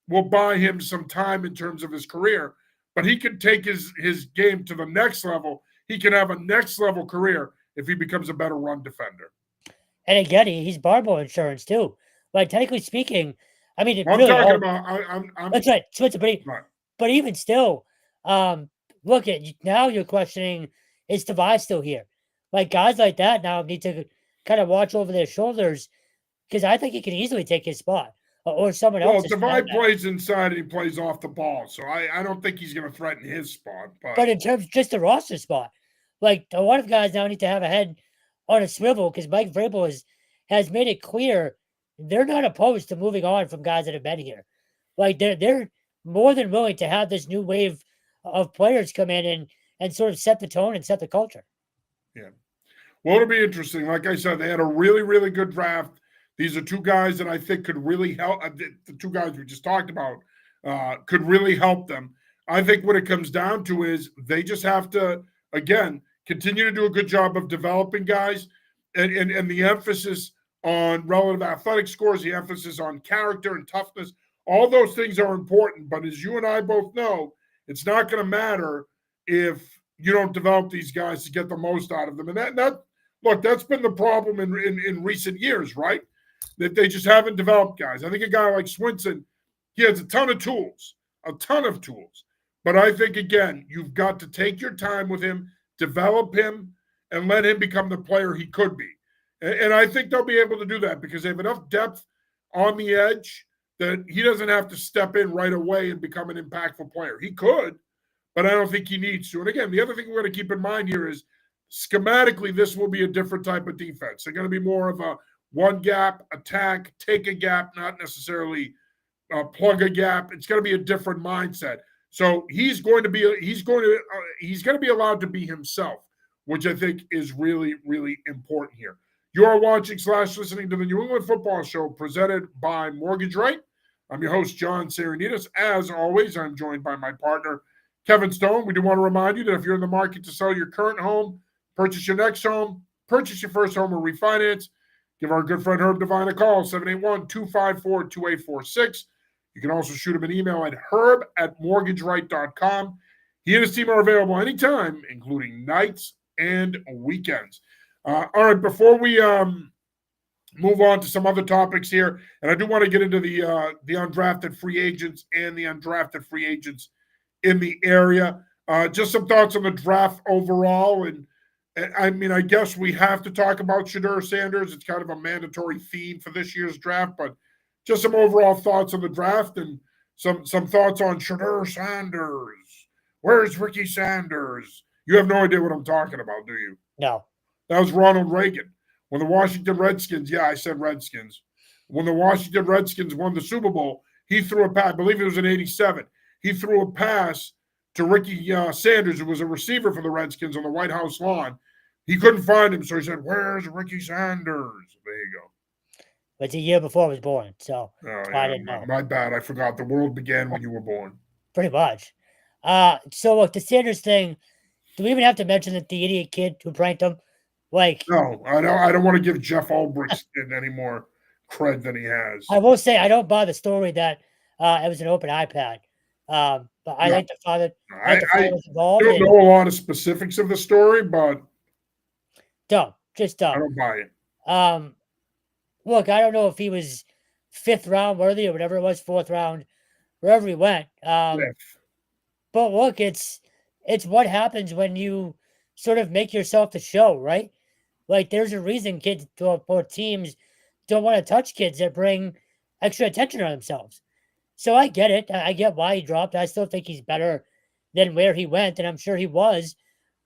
will buy him some time in terms of his career, but he can take his game to the next level. He can have a next level career if he becomes a better run defender. And again, he's Barbo insurance too. Like, technically speaking, I mean, I'm really talking about. That's right, Switzer, right. But even still, look at now. You're questioning, is Tavai still here? Like, guys like that now need to kind of watch over their shoulders, because I think he can easily take his spot or someone else. Well, Tavai plays inside and he plays off the ball, so I don't think he's going to threaten his spot. But in terms of just the roster spot, like, a lot of guys now need to have a head on a swivel, because Mike Vrabel has made it clear they're not opposed to moving on from guys that have been here. Like, they're more than willing to have this new wave of players come in and sort of set the tone and set the culture. Yeah. Well, it'll be interesting. Like I said, they had a really, really good draft. These are 2 guys that I think could really help. The 2 guys we just talked about could really help them. I think what it comes down to is they just have to, again, continue to do a good job of developing guys, and the emphasis on relative athletic scores, the emphasis on character and toughness. All those things are important, but as you and I both know, it's not going to matter if you don't develop these guys to get the most out of them. And that's been the problem in recent years, right? That they just haven't developed guys. I think a guy like Swinson, he has a ton of tools. But I think, again, you've got to take your time with him, develop him, and let him become the player he could be. And I think they'll be able to do that because they have enough depth on the edge that he doesn't have to step in right away and become an impactful player. He could, but I don't think he needs to. And again, the other thing we're going to keep in mind here is schematically, this will be a different type of defense. They're going to be more of a one gap attack, take a gap, not necessarily plug a gap. It's going to be a different mindset. So he's going to be allowed to be himself, which I think is really, really important here. You are watching / listening to the New England Football Show presented by Mortgage Right. I'm your host, John Sarianides. As always, I'm joined by my partner, Kevin Stone. We do want to remind you that if you're in the market to sell your current home, purchase your next home, purchase your first home, or refinance, give our good friend Herb Devine a call, 781-254-2846. You can also shoot him an email at herb@mortgageright.com. He and his team are available anytime, including nights and weekends. All right, before we move on to some other topics here, and I do want to get into the undrafted free agents and the undrafted free agents in the area. Just some thoughts on the draft overall. And I mean, I guess we have to talk about Shedeur Sanders. It's kind of a mandatory theme for this year's draft, but just some overall thoughts on the draft and some thoughts on Shedeur Sanders. Where's Ricky Sanders? You have no idea what I'm talking about, do you? No. That was Ronald Reagan. When the Washington Redskins, I said Redskins. When the Washington Redskins won the Super Bowl, he threw a pass. I believe it was in '87. He threw a pass to Ricky Sanders, who was a receiver for the Redskins on the White House lawn. He couldn't find him, so he said, "Where's Ricky Sanders?" There you go. It's a year before I was born, so I didn't know. My bad. I forgot. The world began when you were born. Pretty much. So look, the Sanders thing. Do we even have to mention that the idiot kid who pranked him? Like, no, I don't want to give Jeff Ulbricht any more cred than he has. I will say I don't buy the story that it was an open iPad. But I like the father. I was involved. I don't know a lot of specifics of the story, but just dumb. I don't buy it. Look, I don't know if he was 5th round worthy or whatever it was, 4th round, wherever he went. But look, it's what happens when you sort of make yourself the show, right? Like, there's a reason kids or teams don't want to touch kids that bring extra attention on themselves. So I get it. I get why he dropped. I still think he's better than where he went, and I'm sure he was.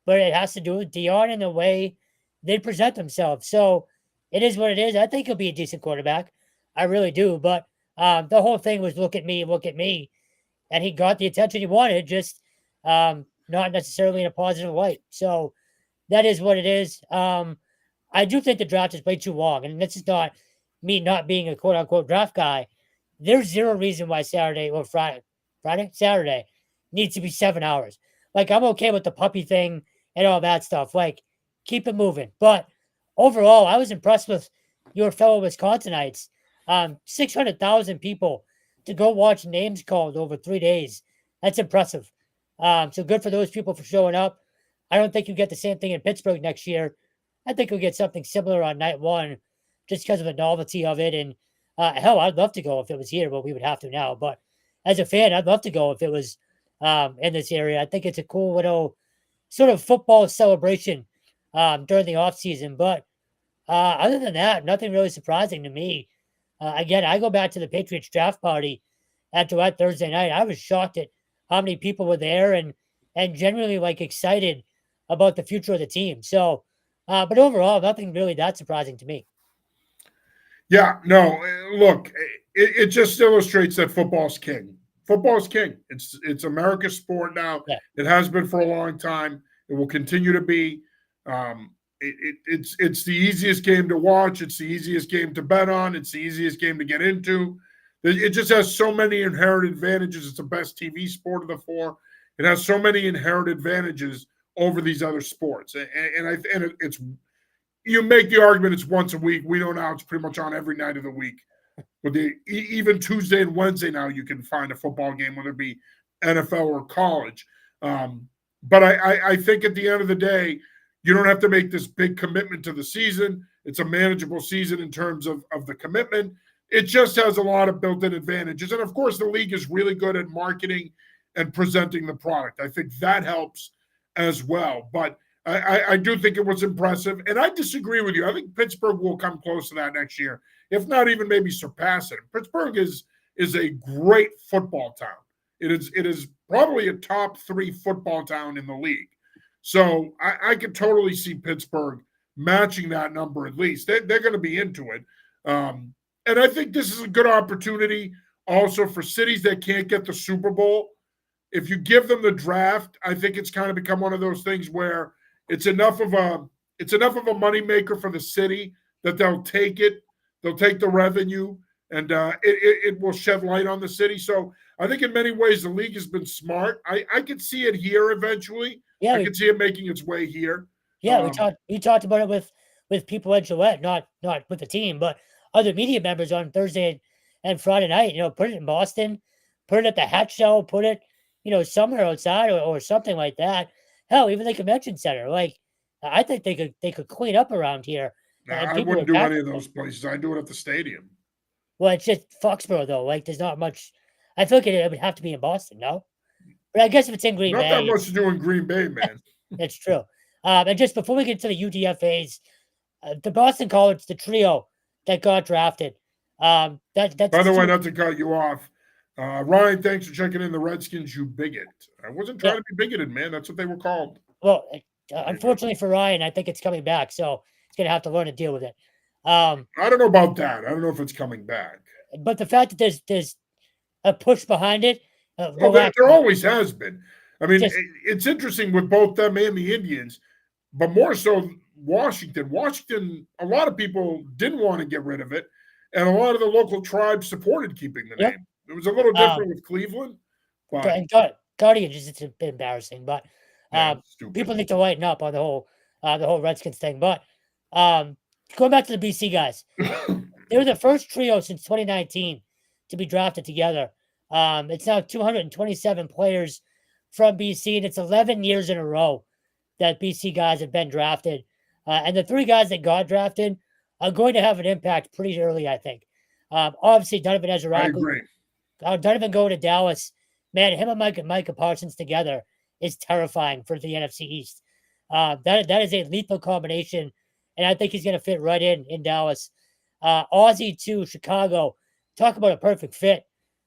But it has to do with Dion and the way they present themselves. So it is what it is. I think he'll be a decent quarterback. I really do. But the whole thing was look at me. And he got the attention he wanted, just not necessarily in a positive light. So that is what it is. I do think the draft is way too long. And this is not me not being a quote-unquote draft guy. There's zero reason why Saturday needs to be 7 hours. Like, I'm okay with the puppy thing and all that stuff. Like, keep it moving. But overall, I was impressed with your fellow Wisconsinites. 600,000 people to go watch names called over 3 days. That's impressive. So good for those people for showing up. I don't think you get the same thing in Pittsburgh next year. I think you'll get something similar on night one just because of the novelty of it. And hell, I'd love to go if it was here, but we would have to now. But as a fan, I'd love to go if it was in this area. I think it's a cool little sort of football celebration during the offseason. But other than that, nothing really surprising to me. Again, I go back to the Patriots draft party at Thursday night. I was shocked at how many people were there and genuinely like excited about the future of the team. So, but overall, nothing really that surprising to me. Yeah, no, look, it just illustrates that football's king. Football's king. It's America's sport now. Yeah. It has been for a long time. It will continue to be. It's the easiest game to watch. It's the easiest game to bet on. It's the easiest game to get into. It just has so many inherent advantages. It's the best TV sport of the four. It has so many inherent advantages over these other sports, and it's. You make the argument it's once a week. We know now it's pretty much on every night of the week. But even Tuesday and Wednesday now you can find a football game, whether it be NFL or college. But I think at the end of the day, you don't have to make this big commitment to the season. It's a manageable season in terms of the commitment. It just has a lot of built-in advantages. And, of course, the league is really good at marketing and presenting the product. I think that helps as well. But I do think it was impressive, and I disagree with you. I think Pittsburgh will come close to that next year, if not even maybe surpass it. Pittsburgh is a great football town. It is probably a top 3 football town in the league. So I could totally see Pittsburgh matching that number at least. They're going to be into it. And I think this is a good opportunity also for cities that can't get the Super Bowl. If you give them the draft, I think it's kind of become one of those things where it's enough of a moneymaker for the city that they'll take it. They'll take the revenue, and it will shed light on the city. So I think in many ways the league has been smart. I could see it here eventually. Yeah, I could see it making its way here. Yeah, we talked about it with people at Gillette, not with the team, but other media members on Thursday and Friday night. Put it in Boston, put it at the Hat Show, put it somewhere outside or something like that. Hell, even the convention center. Like, I think they could clean up around here. I wouldn't do any of those places. I'd do it at the stadium. Well, it's just Foxborough, though. Like, there's not much. I feel like it would have to be in Boston, no? But I guess if it's in Green Bay. Not that much to do in Green Bay, man. That's true. And just before we get to the UDFAs, the Boston College, the trio that got drafted. That's By the way, not to cut you off, Ryan, thanks for checking in the Redskins, you bigot. I wasn't trying to be bigoted, man. That's what they were called. Well, unfortunately for Ryan, I think it's coming back. So He's going to have to learn to deal with it. I don't know about that. I don't know if it's coming back. But the fact that there's a push behind it, there always has been. I mean, it's interesting with both them and the Indians, but more so Washington. Washington, a lot of people didn't want to get rid of it, and a lot of the local tribes supported keeping the name. It was a little different with Cleveland. But Guardians is a bit embarrassing, but people need to lighten up on the whole Redskins thing. But going back to the BC guys, they were the first trio since 2019 to be drafted together. It's now 227 players from BC, and it's 11 years in a row that BC guys have been drafted. And the 3 guys that got drafted are going to have an impact pretty early, I think. Obviously, Donovan Ezra. I agree. Donovan going to Dallas, man, him and Micah Parsons together is terrifying for the NFC East. That is a lethal combination, and I think he's going to fit right in Dallas. Aussie to Chicago, talk about a perfect fit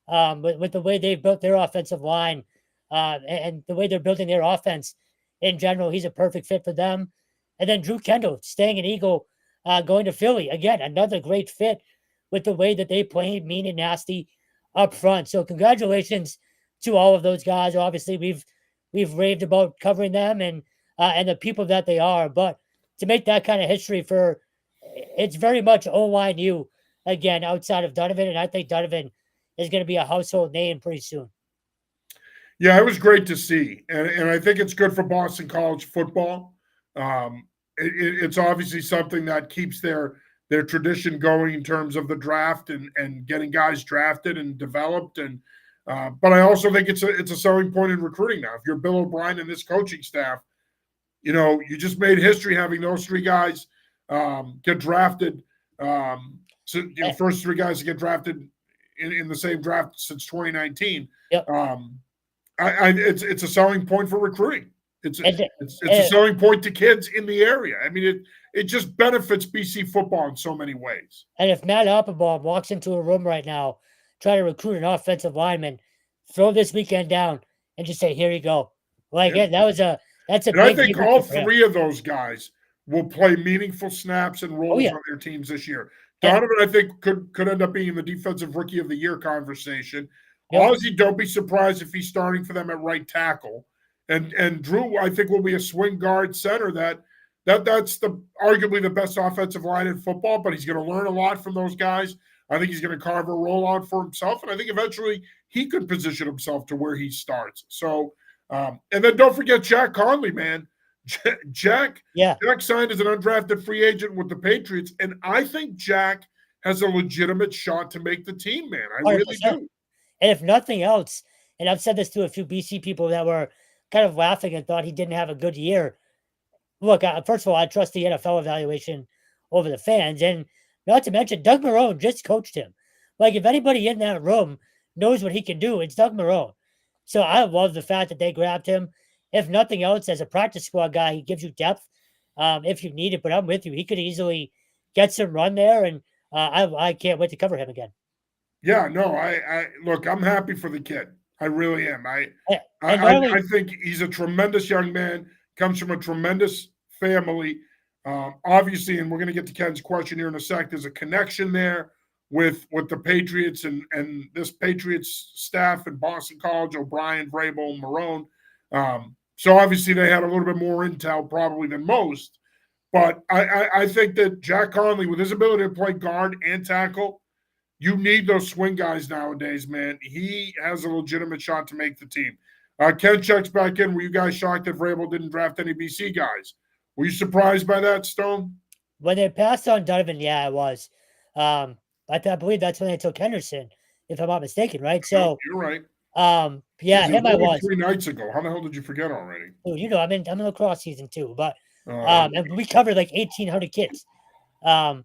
with the way they've built their offensive line and the way they're building their offense in general. He's a perfect fit for them. And then Drew Kendall staying an Eagle, going to Philly. Again, another great fit with the way that they play mean and nasty up front. So congratulations to all of those guys. Obviously, we've raved about covering them and the people that they are. But to make that kind of history it's very much OYU again outside of Donovan, and I think Donovan is going to be a household name pretty soon. Yeah, it was great to see, and I think it's good for Boston College football. It's obviously something that keeps their tradition going in terms of the draft and getting guys drafted and developed. And but I also think it's a selling point in recruiting now. If you're Bill O'Brien and this coaching staff, you just made history having those 3 guys get drafted. First 3 guys to get drafted in the same draft since 2019. Yep. It's a selling point for recruiting. It's a selling point to kids in the area. I mean, it just benefits BC football in so many ways. And if Matt Applebaum walks into a room right now, try to recruit an offensive lineman, throw this weekend down and just say, "Here you go." That's a. And I think all 3 of those guys will play meaningful snaps and roles on their teams this year. Donovan, I think, could end up being in the Defensive Rookie of the Year conversation. Ozzie, don't be surprised if he's starting for them at right tackle. And Drew, I think, will be a swing guard center that's arguably the best offensive line in football, but he's going to learn a lot from those guys. I think he's going to carve a role out for himself, and I think eventually he could position himself to where he starts. So, and then don't forget Jack Conley, man. Jack signed as an undrafted free agent with the Patriots, and I think Jack has a legitimate shot to make the team, man. I 100%. Really do. And if nothing else, and I've said this to a few BC people that were kind of laughing and thought he didn't have a good year. Look, first of all, I trust the NFL evaluation over the fans. And not to mention, Doug Marrone just coached him. Like, if anybody in that room knows what he can do, it's Doug Marrone. So I love the fact that they grabbed him. If nothing else, as a practice squad guy, he gives you depth if you need it. But I'm with you. He could easily get some run there, and I can't wait to cover him again. Yeah, no, I look, I'm happy for the kid. I really am. I think he's a tremendous young man, comes from a tremendous family. Obviously, and we're going to get to Ken's question here in a sec, there's a connection there with the Patriots and this Patriots staff in Boston College, O'Brien, Vrabel, Marrone. So obviously they had a little bit more intel probably than most. But I think that Jack Conley, with his ability to play guard and tackle, you need those swing guys nowadays, man. He has a legitimate shot to make the team. Ken checks back in. Were you guys shocked that Vrabel didn't draft any BC guys? Were you surprised by that, Stone? When they passed on Donovan, yeah, I was. I believe that's when they took Henderson, if I'm not mistaken, right? So you're right. Yeah, him I was 3 nights ago. How the hell did you forget already? Oh, I'm in lacrosse season too, but and we covered like 1,800 kids, and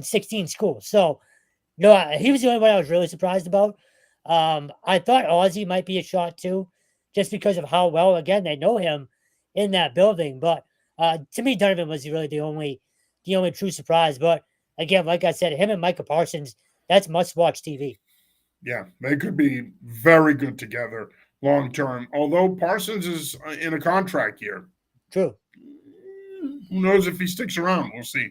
16 schools. So no, he was the only one I was really surprised about. I thought Ozzie might be a shot too, just because of how well, again, they know him in that building. But to me, Donovan was really the only true surprise. But again, like I said, him and Micah Parsons, that's must-watch TV. Yeah, they could be very good together long term. Although Parsons is in a contract year. True. who knows if he sticks around? We'll see.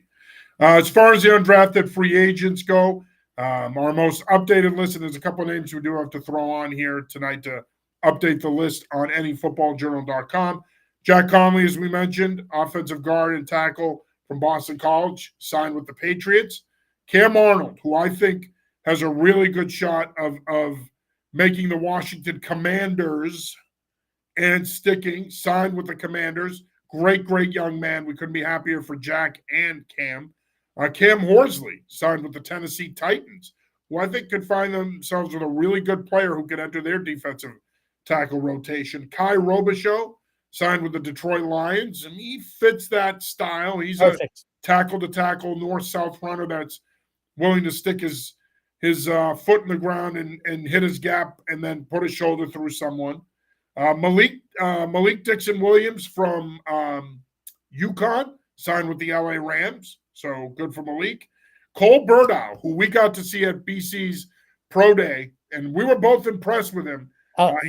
As far as the undrafted free agents go, our most updated list, and there's a couple of names we do have to throw on here tonight to update the list on anyfootballjournal.com. Jack Conley, as we mentioned, offensive guard and tackle from Boston College, signed with the Patriots. Cam Arnold, who I think has a really good shot of making the Washington Commanders and sticking, signed with the Commanders. Great young man. We couldn't be happier for Jack and Cam. Cam Horsley signed with the Tennessee Titans, who I think could find themselves with a really good player who could enter their defensive tackle rotation. Kai Robichaux signed with the Detroit Lions, and he fits that style. He's perfect. A tackle-to-tackle, north-south runner that's willing to stick his foot in the ground and hit his gap and then put his shoulder through someone. Malik Dixon-Williams from UConn signed with the LA Rams, so good for Malik. Cole Burdow, who we got to see at BC's Pro Day, and we were both impressed with him.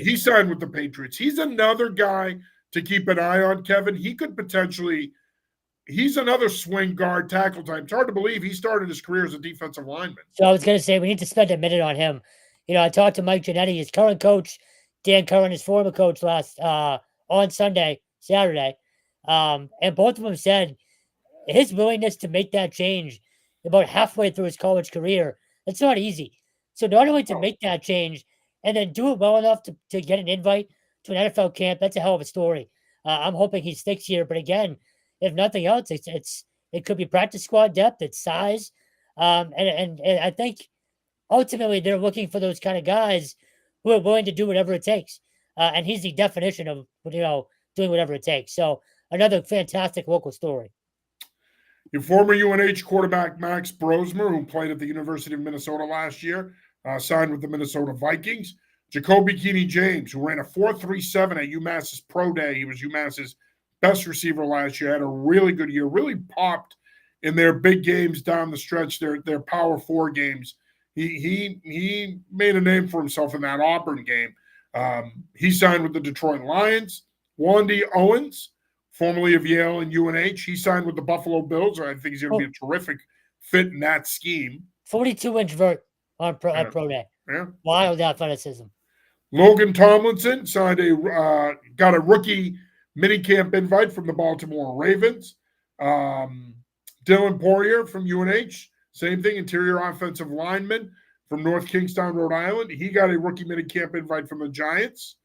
He signed with the Patriots. He's another guy to keep an eye on, Kevin. He could potentially – he's another swing guard tackle type. It's hard to believe he started his career as a defensive lineman. So I was going to say we need to spend a minute on him. I talked to Mike Giannetti, his current coach, Dan Curran, his former coach, on Saturday, and both of them said his willingness to make that change about halfway through his college career, it's not easy. So not only to make that change and then do it well enough to get an invite to an NFL camp, that's a hell of a story. I'm hoping he sticks here, but again, if nothing else, it could be practice squad depth, it's size, and I think ultimately they're looking for those kind of guys who are willing to do whatever it takes, and he's the definition of doing whatever it takes. So another fantastic local story. Your former UNH quarterback Max Brosmer, who played at the University of Minnesota last year, signed with the Minnesota Vikings. Jacoby Keeney-James, who ran a 4.37 at UMass's Pro Day. He was UMass's best receiver last year, had a really good year, really popped in their big games down the stretch, their Power 4 games. He made a name for himself in that Auburn game. He signed with the Detroit Lions. Wandy Owens, formerly of Yale and UNH, he signed with the Buffalo Bills. I think he's going to be a terrific fit in that scheme. 42-inch vert on Pro Day. Yeah. Wild athleticism. Logan Tomlinson got a rookie minicamp invite from the Baltimore Ravens. Dylan Poirier from UNH, same thing, interior offensive lineman from North Kingstown, Rhode Island. He got a rookie minicamp invite from the Giants.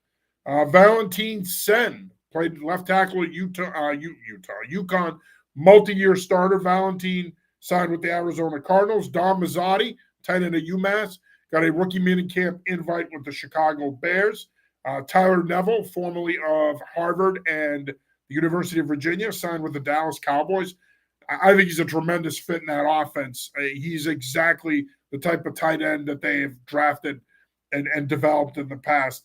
Valentin Sen played left tackle at UConn, multi-year starter. Valentin signed with the Arizona Cardinals. Dom Mazzotti, tight end at UMass, got a rookie minicamp invite with the Chicago Bears. Tyler Neville, formerly of Harvard and the University of Virginia, signed with the Dallas Cowboys. I think he's a tremendous fit in that offense. He's exactly the type of tight end that they have drafted and developed in the past.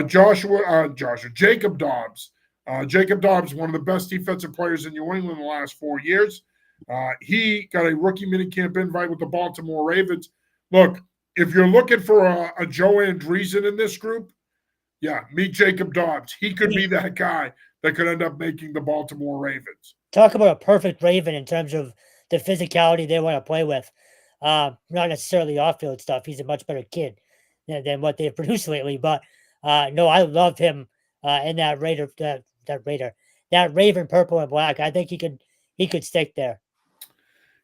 Jacob Dobbs. Jacob Dobbs, one of the best defensive players in New England in the last 4 years. He got a rookie minicamp invite with the Baltimore Ravens. Look, if you're looking for a Joe Andreessen in this group, yeah, meet Jacob Dobbs. He could be that guy that could end up making the Baltimore Ravens. Talk about a perfect Raven in terms of the physicality they want to play with. Not necessarily off-field stuff. He's a much better kid than what they've produced lately. But no, I love him in that Raven purple and black. I think he could stick there.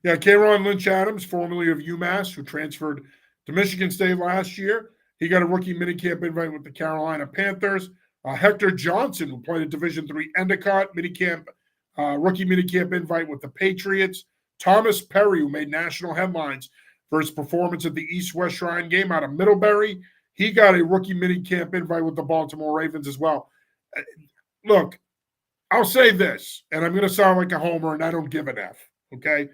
Yeah, K'Ron Lynch-Adams, formerly of UMass, who transferred to Michigan State last year. He got a rookie minicamp invite with the Carolina Panthers. Hector Johnson, who played at Division III Endicott, rookie minicamp invite with the Patriots. Thomas Perry, who made national headlines for his performance at the East-West Shrine game out of Middlebury. He got a rookie minicamp invite with the Baltimore Ravens as well. Look, I'll say this, and I'm going to sound like a homer, and I don't give an F, okay?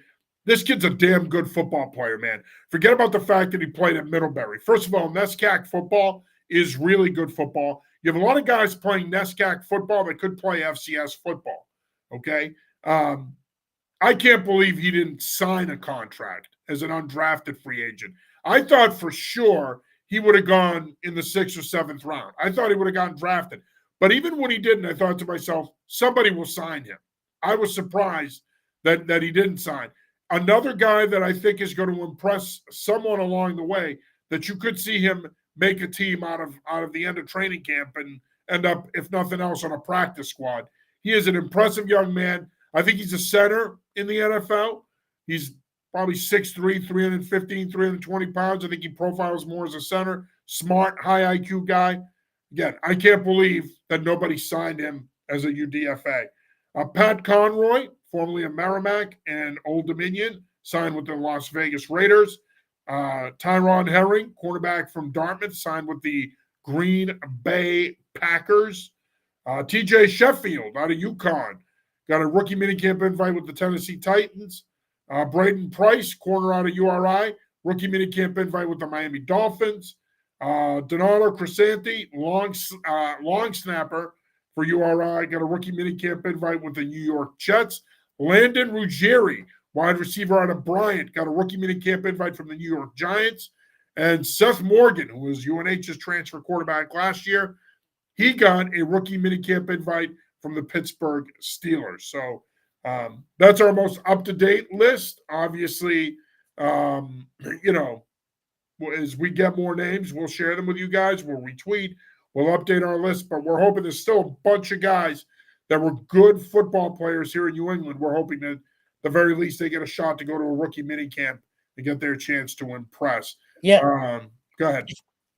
This kid's a damn good football player, man. Forget about the fact that he played at Middlebury. First of all, NESCAC football is really good football. You have a lot of guys playing NESCAC football that could play FCS football, okay? I can't believe he didn't sign a contract as an undrafted free agent. I thought for sure he would have gone in the 6th or 7th round. I thought he would have gotten drafted. But even when he didn't, I thought to myself, somebody will sign him. I was surprised that he didn't sign. Another guy that I think is going to impress someone along the way, that you could see him make a team out of the end of training camp and end up, if nothing else, on a practice squad. He is an impressive young man. I think he's a center in the NFL. He's probably 6'3", 315, 320 pounds. I think he profiles more as a center. Smart, high IQ guy. Again, I can't believe that nobody signed him as a UDFA. Pat Conroy, formerly of Merrimack and Old Dominion, signed with the Las Vegas Raiders. Tyron Herring, quarterback from Dartmouth, signed with the Green Bay Packers. TJ Sheffield out of UConn got a rookie minicamp invite with the Tennessee Titans. Braden Price, corner out of URI, rookie minicamp invite with the Miami Dolphins. Donato Crisanti, long snapper for URI, got a rookie minicamp invite with the New York Jets. Landon Ruggieri, wide receiver out of Bryant, got a rookie minicamp invite from the New York Giants. And Seth Morgan, who was UNH's transfer quarterback last year, he got a rookie minicamp invite from the Pittsburgh Steelers. So that's our most up-to-date list. Obviously, as we get more names, we'll share them with you guys. We'll retweet. We'll update our list. But we're hoping there's still a bunch of guys that were good football players here in New England. We're hoping that at the very least they get a shot to go to a rookie minicamp and get their chance to impress. Yeah. Go ahead.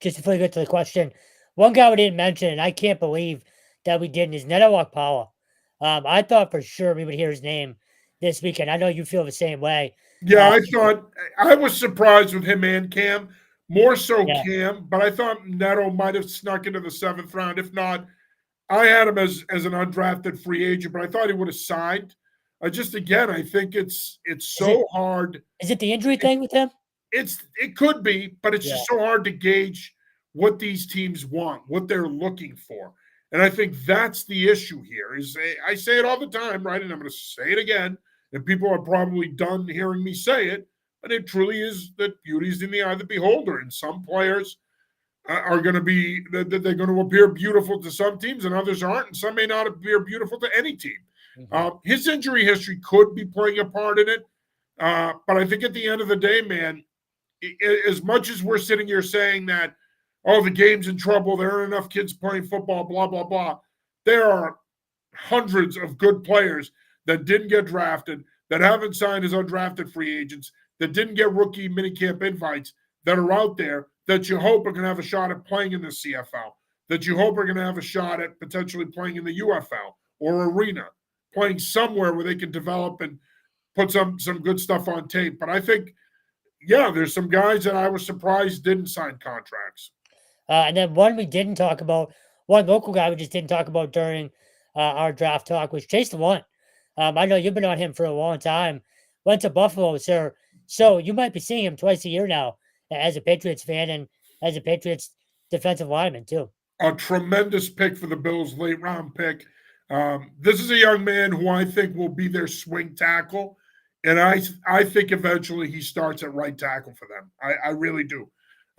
Just before we get to the question, one guy we didn't mention, and I can't believe that we didn't, is Neto Okpala. I thought for sure we would hear his name this weekend. I know you feel the same way. Yeah, I was surprised with him and Cam, more so Cam, but I thought Neto might have snuck into the 7th round. If not, I had him as an undrafted free agent, but I thought he would have signed. I think it's so hard. Is it the injury thing with him? It could be, but it's just so hard to gauge what these teams want, what they're looking for. And I think that's the issue here. I say it all the time, right? And I'm going to say it again. And people are probably done hearing me say it, but it truly is that beauty's in the eye of the beholder. And some players are going to be they're going to appear beautiful to some teams, and others aren't. And some may not appear beautiful to any team. Mm-hmm. His injury history could be playing a part in it, but I think at the end of the day, man, as much as we're sitting here saying that, oh, the game's in trouble, there aren't enough kids playing football, blah blah blah, there are hundreds of good players that didn't get drafted, that haven't signed as undrafted free agents, that didn't get rookie minicamp invites, that are out there that you hope are going to have a shot at playing in the CFL, that you hope are going to have a shot at potentially playing in the UFL or arena, playing somewhere where they can develop and put some good stuff on tape. But I think, there's some guys that I was surprised didn't sign contracts. And then one local guy we just didn't talk about during our draft talk was Chase DeWant. I know you've been on him for a long time. Went to Buffalo, sir. So you might be seeing him twice a year now as a Patriots fan and as a Patriots defensive lineman too. A tremendous pick for the Bills, late round pick. This is a young man who I think will be their swing tackle. And I think eventually he starts at right tackle for them. I really do.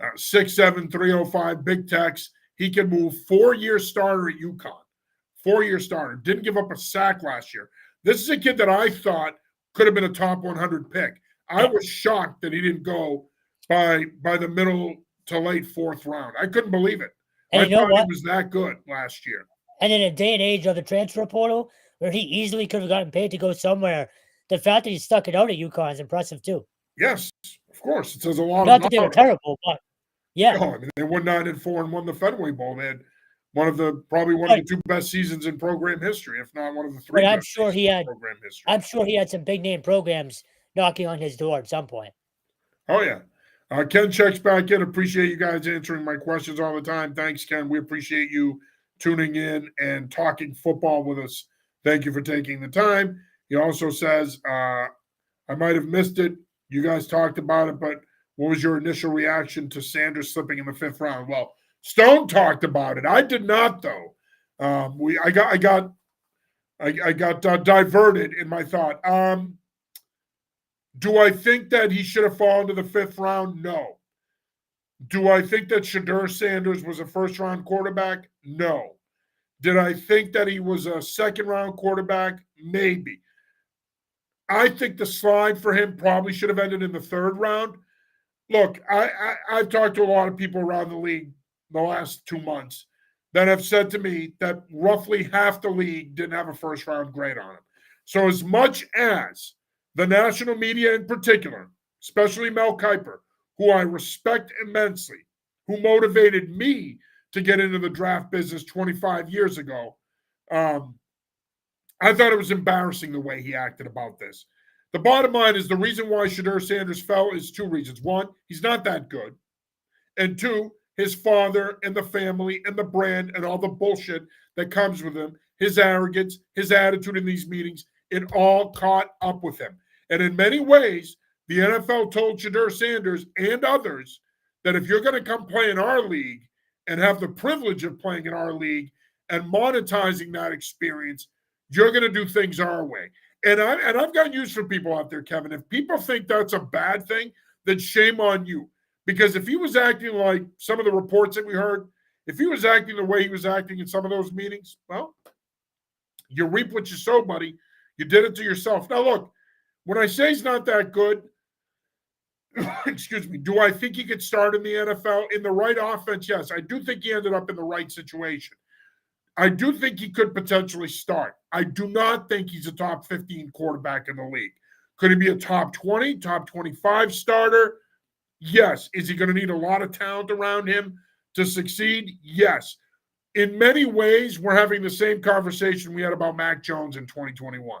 6'7", 305, big techs. He can move. 4-year starter at UConn. 4-year starter. Didn't give up a sack last year. This is a kid that I thought could have been a top 100 pick. I was shocked that he didn't go by the middle to late 4th round. I couldn't believe it. And I thought he was that good last year. And in a day and age of the transfer portal, where he easily could have gotten paid to go somewhere, the fact that he stuck it out at UConn is impressive too. Yes, of course. It says a lot. Not that they were terrible, but yeah. No, I mean, they won 9-4 and won the Fenway Bowl. They had probably one of the 2 best seasons in program history, if not one of the 3 but best seasons in program history. I'm sure he had some big name programs knocking on his door at some point. Oh, yeah. Ken checks back in. Appreciate you guys answering my questions all the time. Thanks, Ken. We appreciate you tuning in and talking football with us. Thank you for taking the time. He also says, I might have missed it. You guys talked about it, but what was your initial reaction to Sanders slipping in the 5th round? Well, Stone talked about it. I did not, though. I got diverted in my thought. Do I think that he should have fallen to the 5th round? No. Do I think that Shedeur Sanders was a 1st-round quarterback? No. Did I think that he was a second-round quarterback? Maybe. I think the slide for him probably should have ended in the third round. Look, I've talked to a lot of people around the league the last 2 months that have said to me that roughly half the league didn't have a first-round grade on him. So as much as the national media in particular, especially Mel Kiper, who I respect immensely, who motivated me to get into the draft business 25 years ago, I thought it was embarrassing the way he acted about this. The bottom line is the reason why Shedeur Sanders fell is two reasons. One, he's not that good. And two, his father and the family and the brand and all the bullshit that comes with him, his arrogance, his attitude in these meetings, it all caught up with him. And in many ways, the NFL told Shedeur Sanders and others that if you're going to come play in our league and have the privilege of playing in our league and monetizing that experience, you're going to do things our way. And I've got news for people out there, Kevin. If people think that's a bad thing, then shame on you. Because if he was acting like some of the reports that we heard, if he was acting the way he was acting in some of those meetings, well, you reap what you sow, buddy. You did it to yourself. Now, look, when I say he's not that good, excuse me, do I think he could start in the NFL? In the right offense, yes. I do think he ended up in the right situation. I do think he could potentially start. I do not think he's a top 15 quarterback in the league. Could he be a top 20, top 25 starter? Yes. Is he going to need a lot of talent around him to succeed? Yes. In many ways, we're having the same conversation we had about Mac Jones in 2021.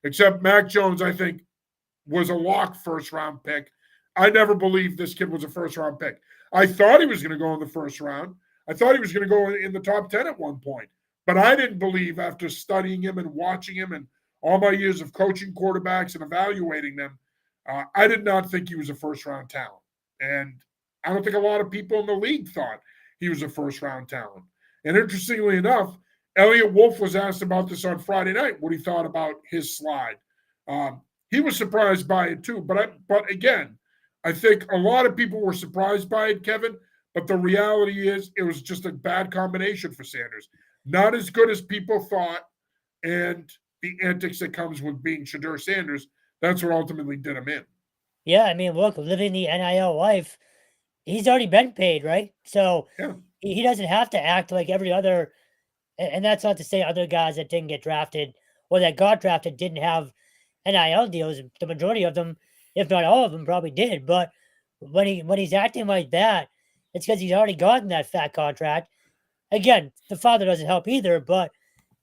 Except Mac Jones, I think, was a lock first-round pick. I never believed this kid was a first-round pick. I thought he was going to go in the first round. I thought he was going to go in the top 10 at one point. But I didn't believe, after studying him and watching him and all my years of coaching quarterbacks and evaluating them, I did not think he was a first-round talent. And I don't think a lot of people in the league thought he was a first-round talent. And interestingly enough, Elliot Wolf was asked about this on Friday night, what he thought about his slide. He was surprised by it too. But again, I think a lot of people were surprised by it, Kevin. But the reality is it was just a bad combination for Sanders. Not as good as people thought, and the antics that comes with being Shedeur Sanders, that's what ultimately did him in. Yeah, I mean, look, living the NIL life, he's already been paid, right? So yeah. He doesn't have to act like every other, and that's not to say other guys that didn't get drafted or that got drafted didn't have NIL deals. The majority of them, if not all of them, probably did. But when he's acting like that, it's because he's already gotten that fat contract. Again, the father doesn't help either, but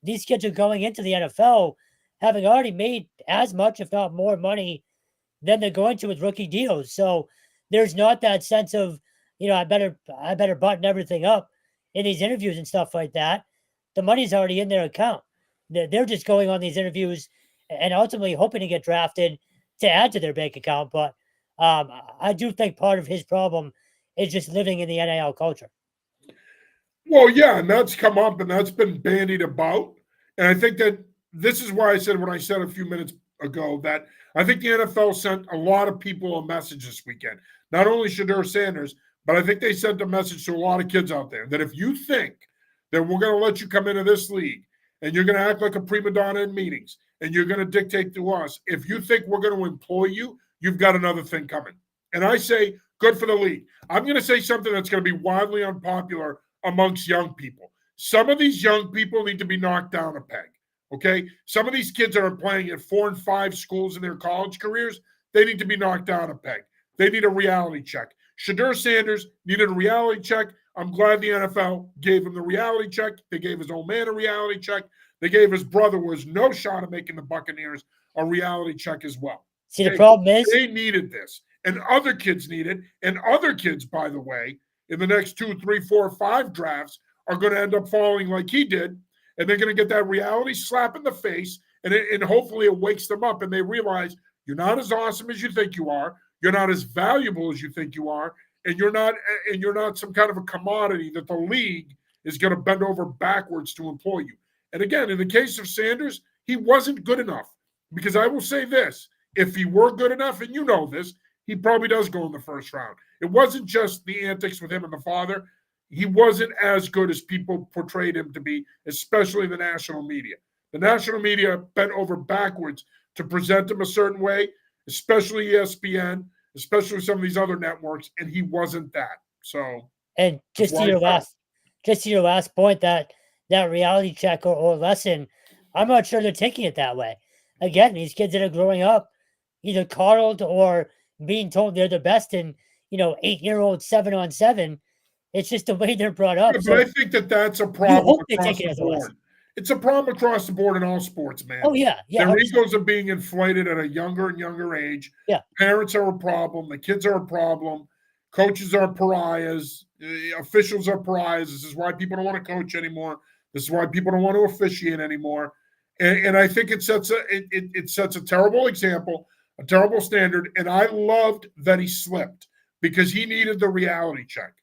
these kids are going into the NFL having already made as much, if not more money than they're going to with rookie deals. So there's not that sense of, I better button everything up in these interviews and stuff like that. The money's already in their account. They're just going on these interviews and ultimately hoping to get drafted to add to their bank account. But I do think part of his problem is just living in the NIL culture. Well, yeah, and that's come up and that's been bandied about. And I think that this is why I said what I said a few minutes ago, that I think the NFL sent a lot of people a message this weekend. Not only Shedeur Sanders, but I think they sent a message to a lot of kids out there that if you think that we're going to let you come into this league and you're going to act like a prima donna in meetings and you're going to dictate to us, if you think we're going to employ you, you've got another thing coming. And I say, good for the league. I'm going to say something that's going to be wildly unpopular amongst young people. Some of these young people need to be knocked down a peg, okay? Some of these kids that are playing at 4 and 5 schools in their college careers, they need to be knocked down a peg. They need a reality check. Shedeur Sanders needed a reality check. I'm glad the NFL gave him the reality check. They gave his old man a reality check. They gave his brother, who has no shot of making the Buccaneers, a reality check as well. See, the problem is they needed this, and other kids need it. And other kids, by the way, in the next 2, 3, 4, 5 drafts are going to end up falling like he did, and they're going to get that reality slap in the face, and hopefully it wakes them up, and they realize you're not as awesome as you think you are. You're not as valuable as you think you are, and you're not some kind of a commodity that the league is going to bend over backwards to employ you. And again, in the case of Sanders, he wasn't good enough, because I will say this, if he were good enough, and you know this, he probably does go in the first round. It wasn't just the antics with him and the father. he wasn't as good as people portrayed him to be, especially the national media. The national media bent over backwards to present him a certain way, especially ESPN, especially some of these other networks, and he wasn't that. So, and just to your last point, that reality check or lesson, I'm not sure they're taking it that way. Again, these kids that are growing up, either coddled or being told they're the best in 8-year-old 7-on-7. It's just the way they're brought up. Yeah, so but I think that's a you problem hope they across take it the as a lesson. board. It's a problem across the board in all sports, man. Oh yeah, Their 100%. egos are being inflated at a younger and younger age. Yeah. Parents are a problem. The kids are a problem. Coaches are pariahs. Officials are pariahs. This is why people don't want to coach anymore. This is why people don't want to officiate anymore. And I think it sets a terrible example, a terrible standard. And I loved that he slipped because he needed the reality check.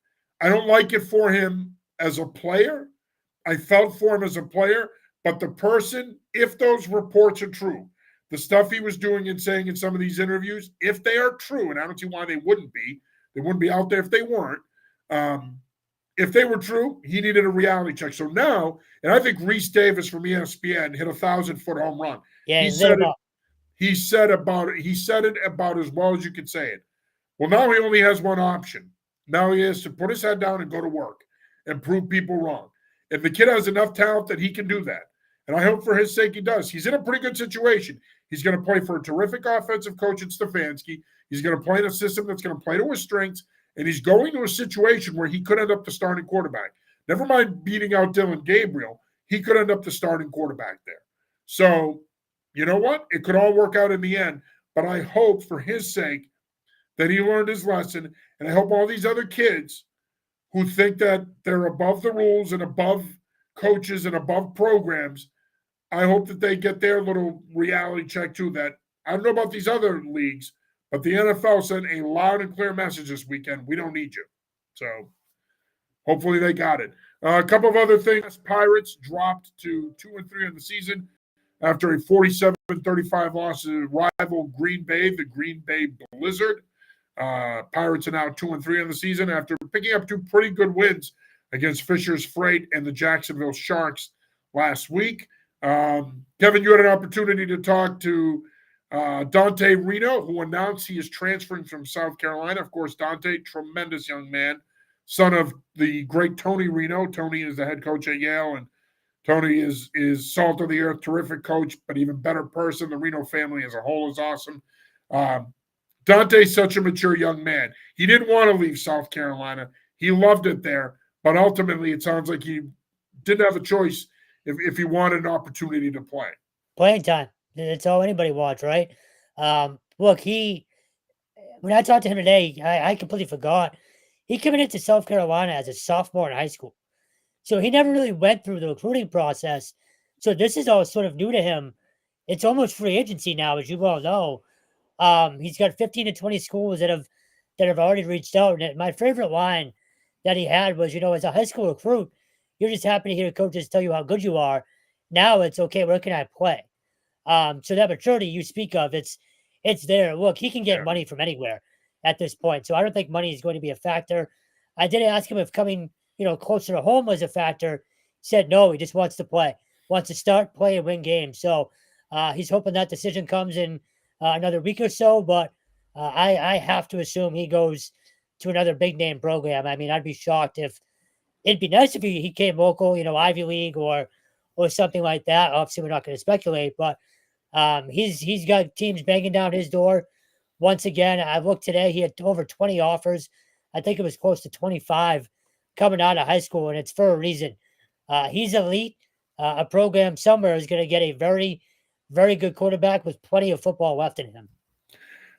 I don't like it for him as a player. I felt for him as a player, but the person, if those reports are true, the stuff he was doing and saying in some of these interviews, if they are true, and I don't see why they wouldn't be out there if they weren't. If they were true, he needed a reality check. So now, and I think Reese Davis from ESPN hit 1,000-foot home run. Yeah, he said it about as well as you could say it. Well, now he only has one option. Now he has to put his head down and go to work and prove people wrong. If the kid has enough talent that he can do that, and I hope for his sake he does. He's in a pretty good situation. He's going to play for a terrific offensive coach in Stefanski. He's going to play in a system that's going to play to his strengths, and he's going to a situation where he could end up the starting quarterback. Never mind beating out Dylan Gabriel. He could end up the starting quarterback there. So, you know what? It could all work out in the end, but I hope for his sake that he learned his lesson, and I hope all these other kids who think that they're above the rules and above coaches and above programs, I hope that they get their little reality check too. That I don't know about these other leagues, but the NFL sent a loud and clear message this weekend. We don't need you. So hopefully they got it. A couple of other things. Pirates dropped to 2-3 in the season after a 47-35 loss to rival Green Bay, the Green Bay Blizzard. Pirates are now 2-3 in the season after picking up two pretty good wins against Fisher's Freight and the Jacksonville Sharks last week. Kevin, you had an opportunity to talk to Dante Reno, who announced he is transferring from South Carolina. Of course, Dante, tremendous young man, son of the great Tony Reno. Tony is the head coach at Yale, and Tony is salt of the earth, terrific coach, but even better person. The Reno family as a whole is awesome. Dante's such a mature young man. He didn't want to leave South Carolina. He loved it there, but ultimately it sounds like he didn't have a choice if he wanted an opportunity to play. Playing time. That's all anybody wants, right? Look, when I talked to him today, I completely forgot. He came into South Carolina as a sophomore in high school. So he never really went through the recruiting process. So this is all sort of new to him. It's almost free agency now, as you well know. He's got 15 to 20 schools that have already reached out. And my favorite line that he had was, as a high school recruit, you're just happy to hear coaches tell you how good you are. Now it's okay. Where can I play? So that maturity you speak of, it's there. Look, he can get money from anywhere at this point. So I don't think money is going to be a factor. I did ask him if coming, closer to home was a factor. He said no. He just wants to play, wants to start, play, and win games. So he's hoping that decision comes in another week or so. But I have to assume he goes to another big name program. I mean, I'd be shocked if it'd be nice if he came local, Ivy League or something like that. Obviously, we're not going to speculate, but he's got teams banging down his door. Once again, I looked today, he had over 20 offers. I think it was close to 25 coming out of high school, and it's for a reason. He's elite. A program somewhere is going to get a very, very good quarterback with plenty of football left in him.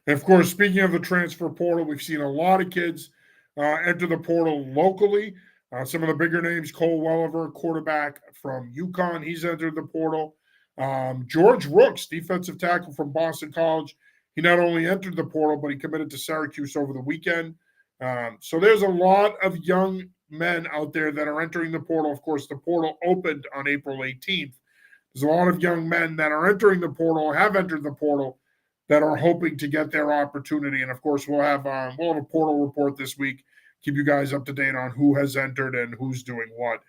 And of course, speaking of the transfer portal, we've seen a lot of kids enter the portal locally. Some of the bigger names, Cole Welliver, quarterback from UConn, he's entered the portal. George Rooks, defensive tackle from Boston College, he not only entered the portal, but he committed to Syracuse over the weekend. So there's a lot of young men out there that are entering the portal. Of course, the portal opened on April 18th. There's a lot of young men that are entering the portal, have entered the portal, that are hoping to get their opportunity. And of course, we'll have a portal report this week keep you guys up to date on who has entered and who's doing what.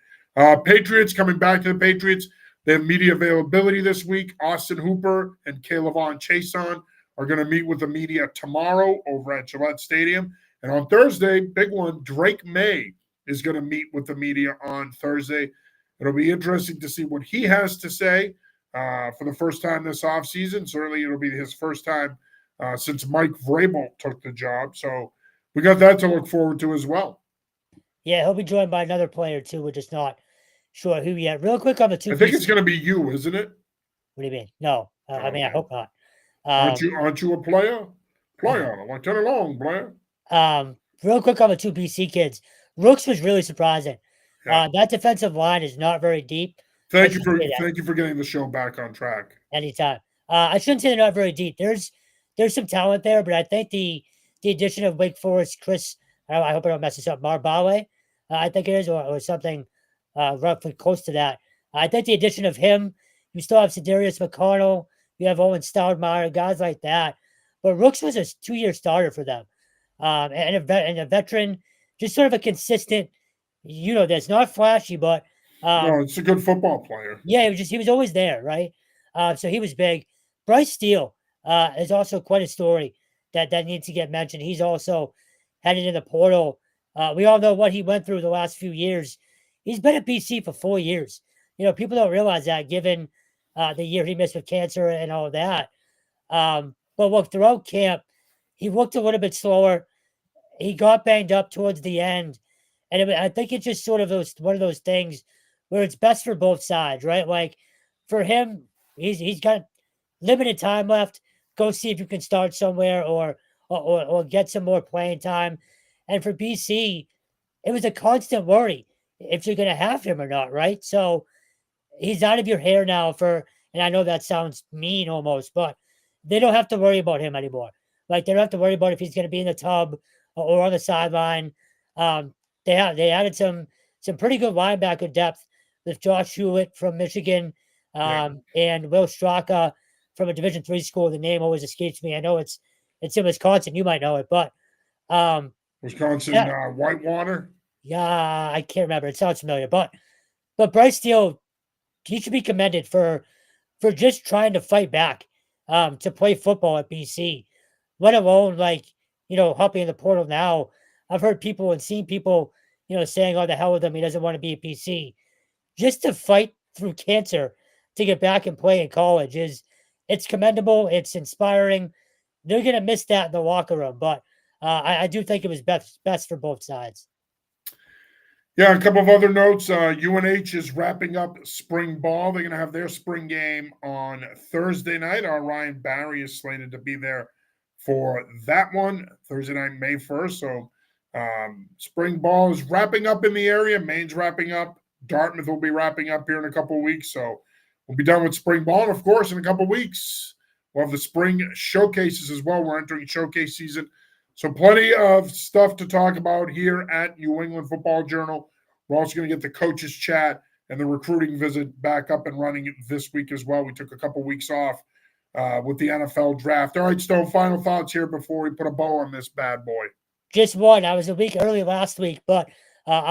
Patriots, coming back to the Patriots, they have media availability this week. Austin Hooper and Kaylavon Chason are going to meet with the media tomorrow over at Gillette Stadium. And on Thursday, big one, Drake May is going to meet with the media on Thursday. It'll be interesting to see what he has to say for the first time this offseason. Certainly it'll be his first time since Mike Vrabel took the job. So we got that to look forward to as well. Yeah, he'll be joined by another player too. We're just not sure who yet. Real quick on the two. I think it's going to be you, isn't it? What do you mean? No. I mean, I hope not. Aren't you a player? Player. Like, tell it along, player. Real quick on the two BC kids. Rooks was really surprising. Yeah. That defensive line is not very deep. Thank you for getting the show back on track. Anytime. I shouldn't say they're not very deep. There's some talent there, but I think the addition of Wake Forest Chris, I hope I don't mess this up, Marbale, I think it is, or something roughly close to that. I think the addition of him, you still have Sedarius McConnell, you have Owen Stoudemire, guys like that. But Rooks was a 2-year starter for them. And a veteran, just sort of a consistent, that's not flashy, but no, it's a good football player. Yeah, he was always there, right? So he was big. Bryce Steele is also quite a story that needs to get mentioned. He's also headed in the portal. We all know what he went through the last few years. He's been at BC for 4 years. People don't realize that, given the year he missed with cancer and all of that. But look, throughout camp, he looked a little bit slower. He got banged up towards the end. And I think it's just sort of one of those things where it's best for both sides, right? Like, for him, he's got limited time left. Go see if you can start somewhere or get some more playing time. And for BC, it was a constant worry if you're going to have him or not, right? So he's out of your hair now and I know that sounds mean almost, but they don't have to worry about him anymore. Like, they don't have to worry about if he's going to be in the tub or on the sideline. They added some pretty good linebacker depth with Josh Hewitt from Michigan and Will Straka from a Division III school. The name always escapes me. I know it's in Wisconsin. You might know it, but Wisconsin Whitewater. Yeah, I can't remember. It sounds familiar, but Bryce Steele, he should be commended for just trying to fight back to play football at BC, let alone hopping in the portal now. I've heard people and seen people, saying, "Oh, the hell with him. He doesn't want to be at BC." Just to fight through cancer to get back and play in college it's commendable. It's inspiring. They're going to miss that in the locker room, but I do think it was best for both sides. Yeah, a couple of other notes. UNH is wrapping up spring ball. They're going to have their spring game on Thursday night. Our Ryan Barry is slated to be there for that one, Thursday night, May 1st. So spring ball is wrapping up in the area. Maine's wrapping up. Dartmouth will be wrapping up here in a couple of weeks. So we'll be done with spring ball. And, of course, in a couple of weeks, we'll have the spring showcases as well. We're entering showcase season. So plenty of stuff to talk about here at New England Football Journal. We're also going to get the coaches chat and the recruiting visit back up and running this week as well. We took a couple weeks off with the NFL draft. All right, Stone, final thoughts here before we put a bow on this bad boy. Just one. I was a week early last week, but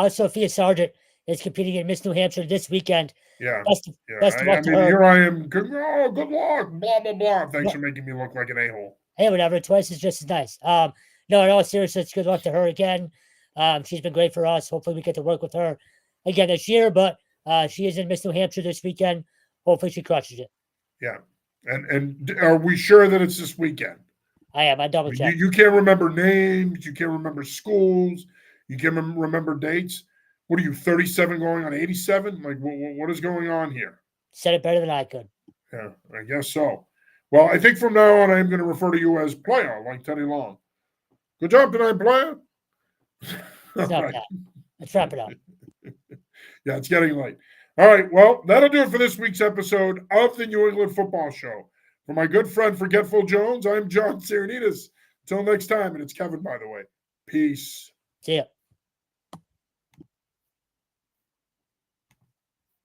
Sophia Sargent is competing in Miss New Hampshire this weekend. Yeah. Best of luck to her. Here I am. Good luck. Blah, blah, blah. Thanks for making me look like an a-hole. Hey, whatever. Twice is just as nice. No, in all seriousness, good luck to her again. She's been great for us. Hopefully we get to work with her again this year, but she is in Miss New Hampshire this weekend. Hopefully she crushes it. Yeah. And are we sure that it's this weekend? I am. I double checked. You can't remember names. You can't remember schools. You can't remember dates. What are you, 37 going on 87? Like, what is going on here? Said it better than I could. Yeah, I guess so. Well, I think from now on, I'm going to refer to you as player, like Teddy Long. Good job tonight, player. It's not bad. Let's wrap it up. Yeah, it's getting late. All right, well, that'll do it for this week's episode of the New England Football Show. For my good friend Forgetful Jones, I'm John Sarianides. Until next time, and it's Kevin, by the way. Peace. See ya.